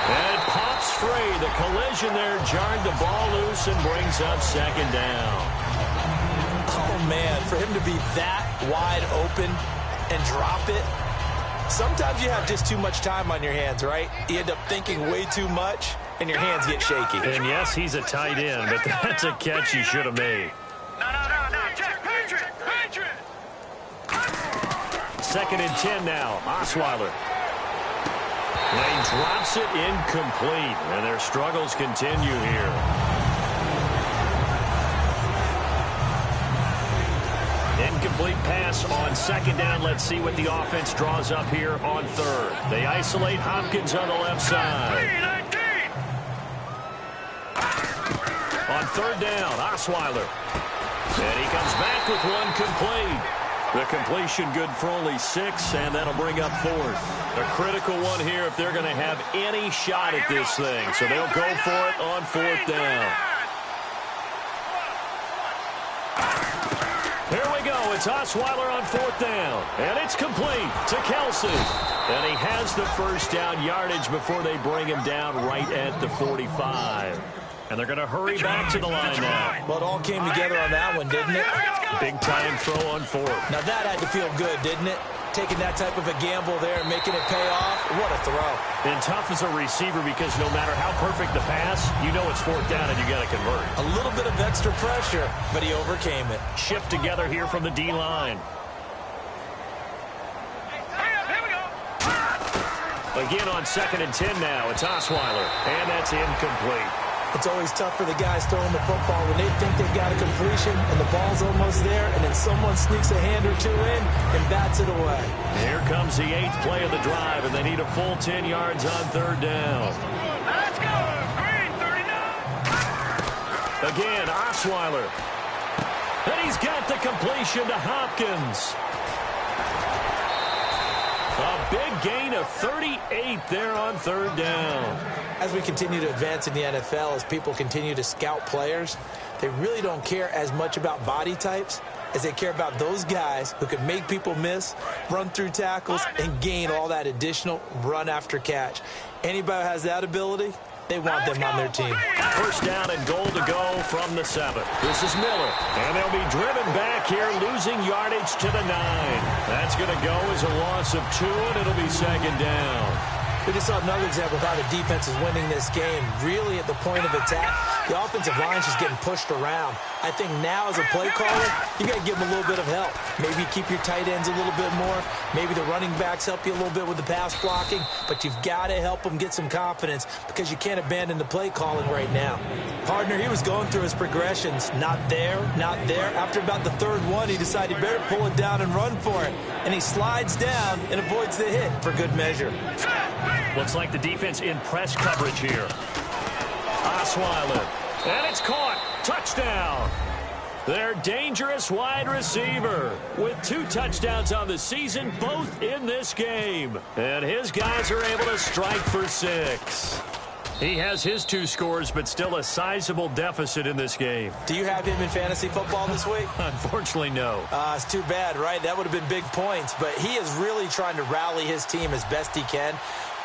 And it pops free. The collision there jarred the ball loose and brings up 2nd down. Oh, man, for him to be that wide open and drop it. Sometimes you have just too much time on your hands, right? You end up thinking way too much, and your hands get shaky. And yes, he's a tight end, but that's a catch he should have made. No, Jack, Patriot. 2nd and 10 now. Osweiler. Lane drops it incomplete, and their struggles continue here. Incomplete pass on 2nd down. Let's see what the offense draws up here on 3rd. They isolate Hopkins on the left side. third down. Osweiler. And he comes back with one complete. The completion good for only 6, and that'll bring up fourth. A critical one here if they're going to have any shot at this thing. So they'll go for it on fourth down. Here we go. It's Osweiler on fourth down. And it's complete to Kelsey. And he has the first down yardage before they bring him down right at the 45. And they're going to hurry back to the line now. Well, it all came together on that one, didn't it? Big-time throw on fourth. Now, that had to feel good, didn't it? Taking that type of a gamble there and making it pay off. What a throw. And tough as a receiver because no matter how perfect the pass, you know it's fourth down and you got to convert. A little bit of extra pressure, but he overcame it. Shift together here from the D-line. Again on 2nd and 10 now. It's Osweiler, and that's incomplete. It's always tough for the guys throwing the football when they think they've got a completion and the ball's almost there, and then someone sneaks a hand or two in and bats it away. Here comes the 8th play of the drive, and they need a full 10 yards on third down. Let's go. Green 39. Again, Osweiler. And he's got the completion to Hopkins. A big gain of 38 there on third down. As we continue to advance in the NFL, as people continue to scout players, they really don't care as much about body types as they care about those guys who can make people miss, run through tackles, and gain all that additional run after catch. Anybody who has that ability, they want them on their team. First down and goal to go from the 7. This is Miller. And they'll be driven back here, losing yardage to the 9. That's going to go as a loss of 2, and it'll be second down. We just saw another example of how the defense is winning this game. Really at the point of attack, the offensive line's just getting pushed around. I think now as a play caller, you got to give them a little bit of help. Maybe keep your tight ends a little bit more. Maybe the running backs help you a little bit with the pass blocking. But you've got to help them get some confidence because you can't abandon the play calling right now. Partner, he was going through his progressions. Not there, not there. After about the third one, he decided he better pull it down and run for it. And he slides down and avoids the hit for good measure. Looks like the defense in press coverage here. Osweiler. And it's caught. Touchdown. Their dangerous wide receiver with 2 touchdowns on the season, both in this game. And his guys are able to strike for 6. He has his 2 scores, but still a sizable deficit in this game. Do you have him in fantasy football this week? Unfortunately, no. It's too bad, right? That would have been big points. But he is really trying to rally his team as best he can.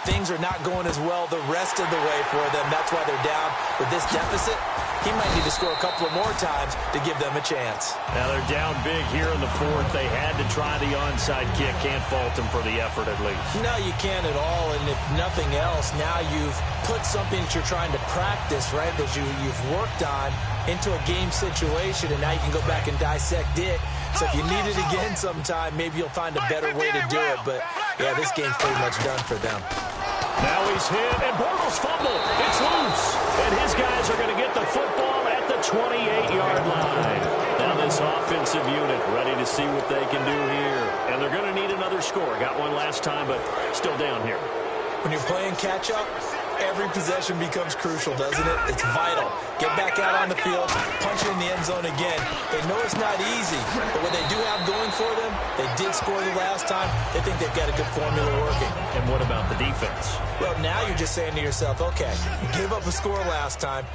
Things are not going as well the rest of the way for them. That's why they're down with this deficit. He might need to score a couple of more times to give them a chance. Now they're down big here in the 4th. They had to try the onside kick. Can't fault them for the effort at least. No, you can't at all. And if nothing else, now you've put something that you're trying to practice, right, that you've worked on into a game situation, and now you can go back and dissect it. So if you need it again sometime, maybe you'll find a better way to do it. But, yeah, this game's pretty much done for them. Now he's hit, and Bortles fumble. It's loose. And his guys are going to get the football at the 28-yard line. Now this offensive unit ready to see what they can do here. And they're going to need another score. Got one last time, but still down here. When you're playing catch-up, every possession becomes crucial, doesn't it? It's vital. Get back out on the field, punch it in the end zone again. They know it's not easy, but what they do have going for them, they did score the last time. They think they've got a good formula working. And what about the defense? Well, now you're just saying to yourself, okay, we gave up a score last time.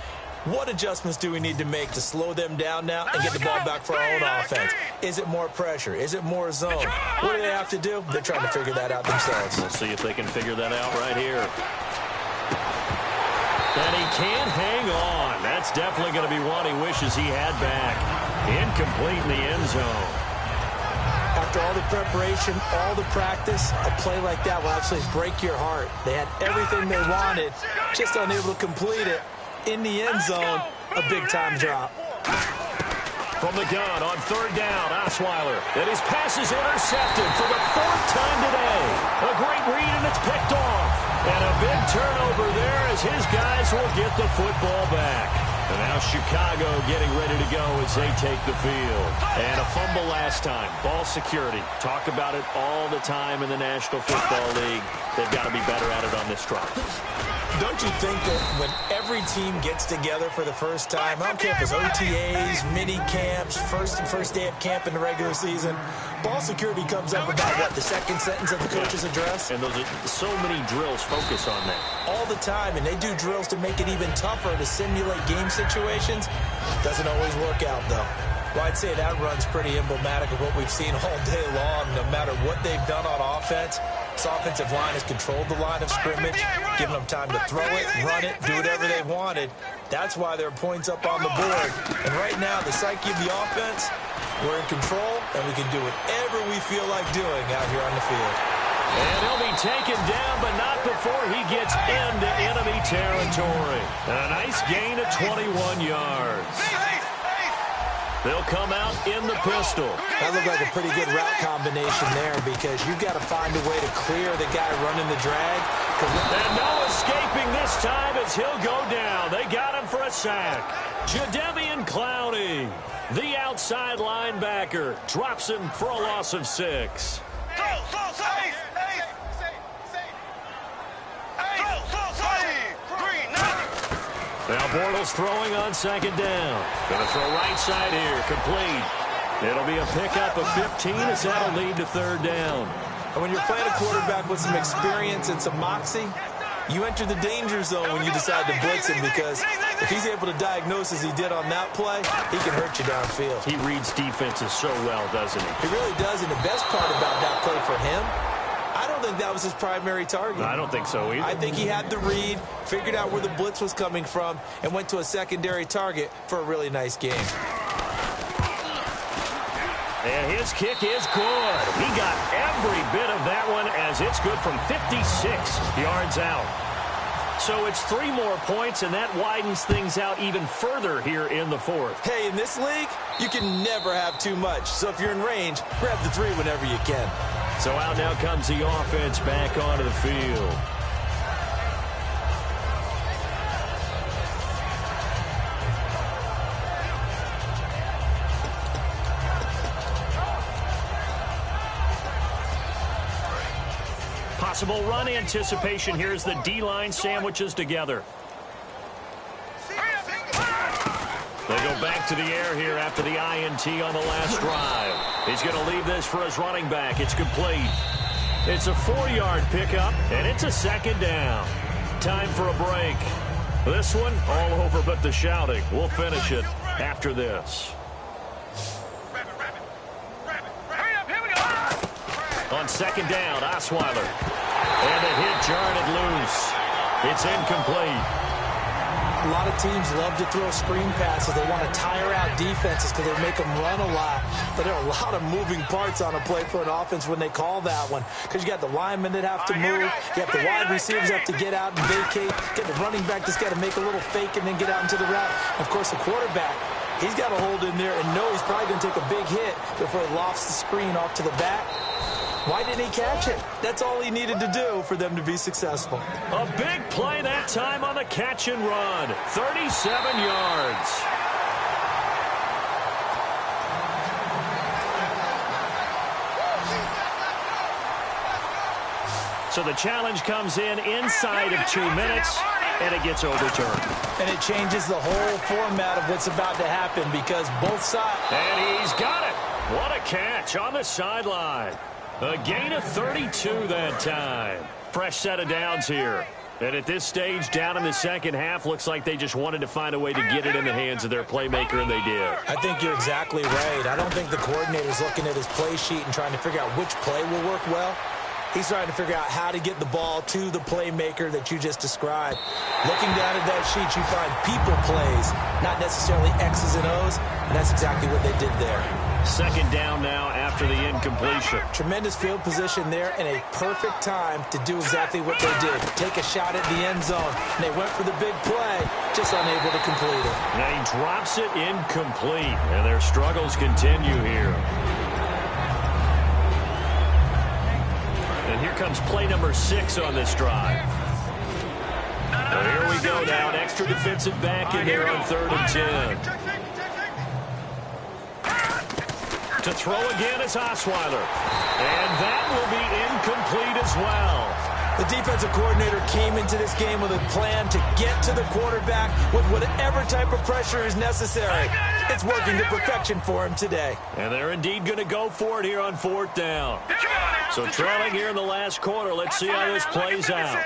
What adjustments do we need to make to slow them down now and get the ball back for our own offense? Is it more pressure? Is it more zone? What do they have to do? They're trying to figure that out themselves. We'll see if they can figure that out right here. And he can't hang on. That's definitely going to be one he wishes he had back. Incomplete in the end zone. After all the preparation, all the practice, a play like that will actually break your heart. They had everything they wanted, just unable to complete it. In the end zone, a big-time drop. From the gun on third down, Osweiler. And his pass is intercepted for the 4th time today. A great read, and it's picked off. And a big turnover there as his guys will get the football back. And now Chicago getting ready to go as they take the field. And a fumble last time. Ball security. Talk about it all the time in the National Football League. They've got to be better at it on this drive. Don't you think that when every team gets together for the first time, I don't care if it's OTAs, mini camps, first day of camp in the regular season, ball security comes up about, what, the second sentence of the coach's address? And those are so many drills focus on that. All the time, and they do drills to make it even tougher to simulate game situations. Doesn't always work out, though. Well, I'd say that run's pretty emblematic of what we've seen all day long. No matter what they've done on offense, this offensive line has controlled the line of scrimmage, given them time to throw it, run it, do whatever they wanted. That's why there are points up on the board. And right now, the psyche of the offense, we're in control, and we can do whatever we feel like doing out here on the field. And he'll be taken down, but not before he gets into enemy territory. And a nice gain of 21 yards. They'll come out in the pistol. That looked like a pretty good route combination there because you've got to find a way to clear the guy running the drag. And no escaping this time as he'll go down. They got him for a sack. Jadeveon Clowney, the outside linebacker, drops him for a loss of 6. Now Bortles throwing on second down. Going to throw right side here, complete. It'll be a pickup of 15 as that'll lead to third down. And when you're playing a quarterback with some experience and some moxie, you enter the danger zone when you decide to blitz him because if he's able to diagnose as he did on that play, he can hurt you downfield. He reads defenses so well, doesn't he? He really does, and the best part about that play for him, I don't think that was his primary target. I don't think so either. I think he had the read, figured out where the blitz was coming from, and went to a secondary target for a really nice game. And his kick is good. He got every bit of that one as it's good from 56 yards out. So it's 3 more points, and that widens things out even further here in the fourth. Hey, in this league, you can never have too much. So if you're in range, grab the 3 whenever you can. So out now comes the offense back onto the field. Possible run anticipation here as the D-line sandwiches together. They go back to the air here after the INT on the last drive. He's going to leave this for his running back. It's complete. It's a 4-yard pickup, and it's a second down. Time for a break. This one, all over but the shouting. We'll finish it after this. On second down, Osweiler. And the hit jarred loose. It's incomplete. A lot of teams love to throw screen passes. They want to tire out defenses because they make them run a lot. But there are a lot of moving parts on a play for an offense when they call that one. Because you got the linemen that have to move. You have the wide receivers that have to get out and vacate. You got the running back that's got to make a little fake and then get out into the route. And of course, the quarterback, he's got to hold in there and know he's probably going to take a big hit before he lofts the screen off to the back. Why didn't he catch it? That's all he needed to do for them to be successful. A big play that time on the catch and run. 37 yards. So the challenge comes in inside of 2 minutes, and it gets overturned. And it changes the whole format of what's about to happen because both sides... And he's got it. What a catch on the sideline. A gain of 32 that time. Fresh set of downs here. And at this stage, down in the second half, looks like they just wanted to find a way to get it in the hands of their playmaker, and they did. I think you're exactly right. I don't think the coordinator's looking at his play sheet and trying to figure out which play will work well. He's trying to figure out how to get the ball to the playmaker that you just described. Looking down at that sheet, you find people plays, not necessarily X's and O's, and that's exactly what they did there. Second down now after the incompletion. Tremendous field position there and a perfect time to do exactly what they did. Take a shot at the end zone. And they went for the big play, just unable to complete it. Now he drops it incomplete, and their struggles continue here. And here comes play number 6 on this drive. So here we go now. Next extra defensive back in there on 3rd and 10. To throw again is Osweiler. And that will be incomplete as well. The defensive coordinator came into this game with a plan to get to the quarterback with whatever type of pressure is necessary. It's working to perfection for him today. And they're indeed going to go for it here on 4th down. So trailing here in the last quarter. Let's see how this plays out.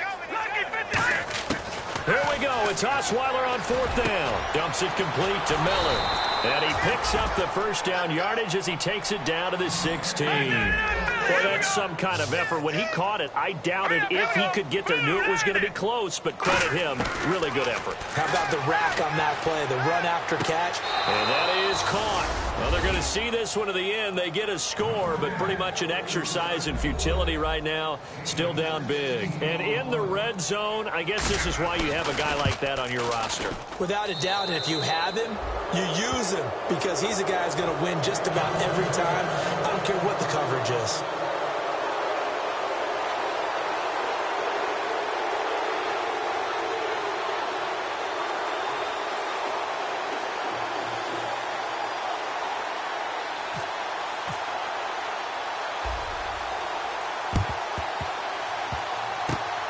Here we go. It's Osweiler on 4th down. Dumps it complete to Miller. And he picks up the first down yardage as he takes it down to the 16. Boy, that's some kind of effort. When he caught it, I doubted if he could get there. Knew it was going to be close, but credit him. Really good effort. How about the rack on that play, the run after catch? And that is caught. Well, they're going to see this one to the end. They get a score, but pretty much an exercise in futility right now. Still down big. And in the red zone, I guess this is why you have a guy like that on your roster. Without a doubt, and if you have him, you use him because he's a guy who's going to win just about every time. I don't care what the coverage is.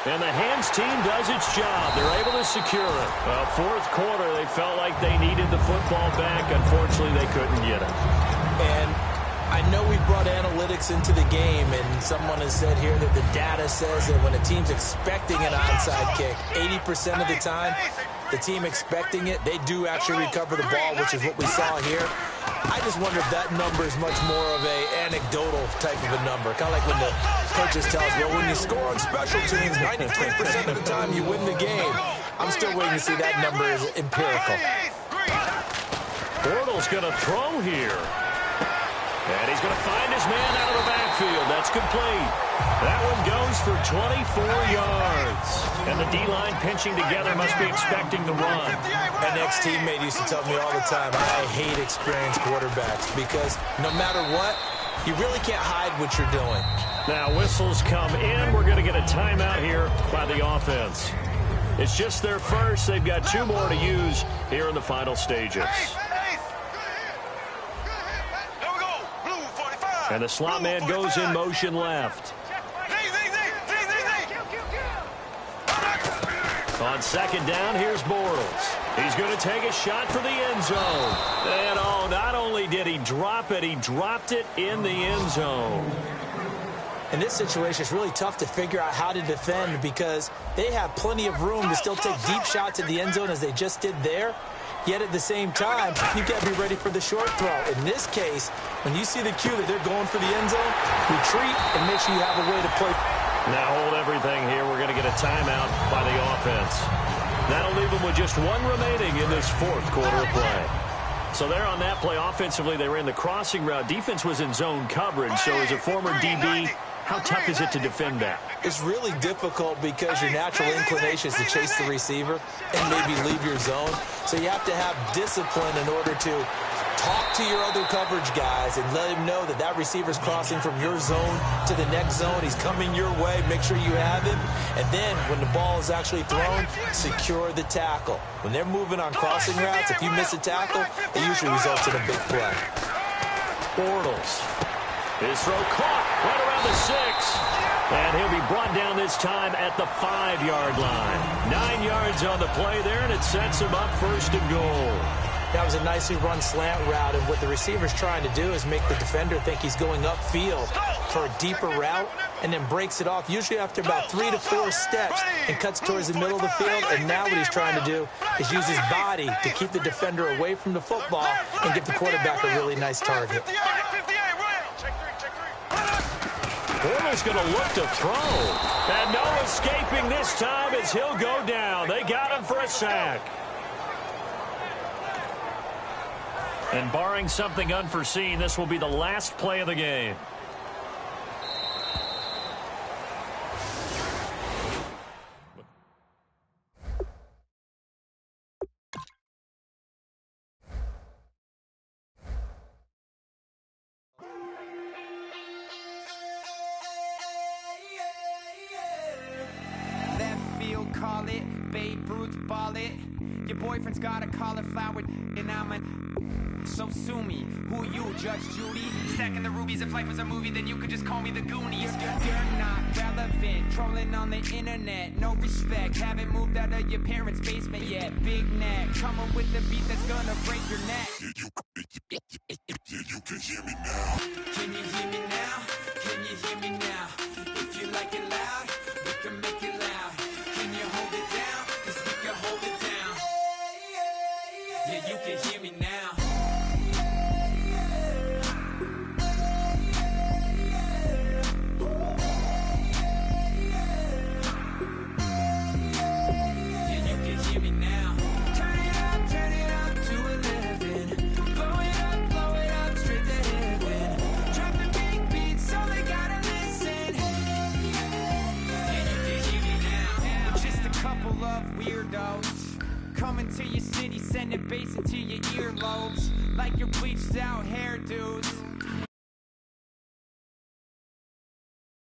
And the hands team does its job. They're able to secure it. Well, 4th quarter, they felt like they needed the football back. Unfortunately, they couldn't get it. And I know we brought analytics into the game, and someone has said here that the data says that when a team's expecting an onside kick, 80% of the time, the team expecting it, they do actually recover the ball, which is what we saw here. I just wonder if that number is much more of a anecdotal type of a number. Kind of like when the coaches tell us, well, when you score on special teams, 93% of the time you win the game. I'm still waiting to see that number is empirical. Bortles going to throw here. And he's going to find his man out of the backfield. That's complete. That one goes for 24 yards. And the D-line pinching together must be expecting the run. An ex-teammate used to tell me all the time, I hate experienced quarterbacks because no matter what, you really can't hide what you're doing. Now whistles come in. We're going to get a timeout here by the offense. It's just their first. They've got 2 more to use here in the final stages. And the slot man goes in motion left. On 2nd down, here's Bortles. He's going to take a shot for the end zone. And oh, not only did he drop it, he dropped it in the end zone. In this situation, it's really tough to figure out how to defend because they have plenty of room to still take deep shots at the end zone as they just did there. Yet at the same time, you've got to be ready for the short throw. In this case, when you see the cue that they're going for the end zone, retreat and make sure you have a way to play. Now hold everything here. We're going to get a timeout by the offense. That'll leave them with just 1 remaining in this 4th quarter of play. So there on that play, offensively, they ran the crossing route. Defense was in zone coverage. So as a former DB, how tough is it to defend that? It's really difficult because your natural inclination is to chase the receiver and maybe leave your zone. So you have to have discipline in order to talk to your other coverage guys and let him know that that receiver's crossing from your zone to the next zone. He's coming your way. Make sure you have him. And then when the ball is actually thrown, secure the tackle. When they're moving on crossing routes, if you miss a tackle, it usually results in a big play. Bortles. His throw caught right around the 6. And he'll be brought down this time at the 5-yard line. 9 yards on the play there, and it sets him up 1st and goal. That was a nicely run slant route, and what the receiver's trying to do is make the defender think he's going upfield for a deeper route and then breaks it off, usually after about 3 to 4 steps and cuts towards the middle of the field. And now what he's trying to do is use his body to keep the defender away from the football and give the quarterback a really nice target. Bortles going to look to throw. And no escaping this time as he'll go down. They got him for a sack. And barring something unforeseen, this will be the last play of the game. Left field, call it. Babe Ruth, ball it. Your boyfriend's got a cauliflower, and I'm a... So sue me. Who you, Judge Judy? Stacking the rubies. If life was a movie, then you could just call me the Goonies. You're not relevant. Trolling on the internet. No respect. Haven't moved out of your parents' basement yet. Big neck. Coming with the beat that's gonna break your neck. You can hear me now. Can you hear me now? Can you hear me now? If you like it loud, we can make it loud. Can you hold it down? 'Cause we can hold it down. Yeah, you can hear me now. Yeah, you can hear me now. Turn it up to 11. Blow it up straight to heaven. Drop the big beats so they gotta listen. Yeah, you can hear me now. We're just a couple of weirdos coming to your city, sending bass into your earlobes like your bleached out hairdos.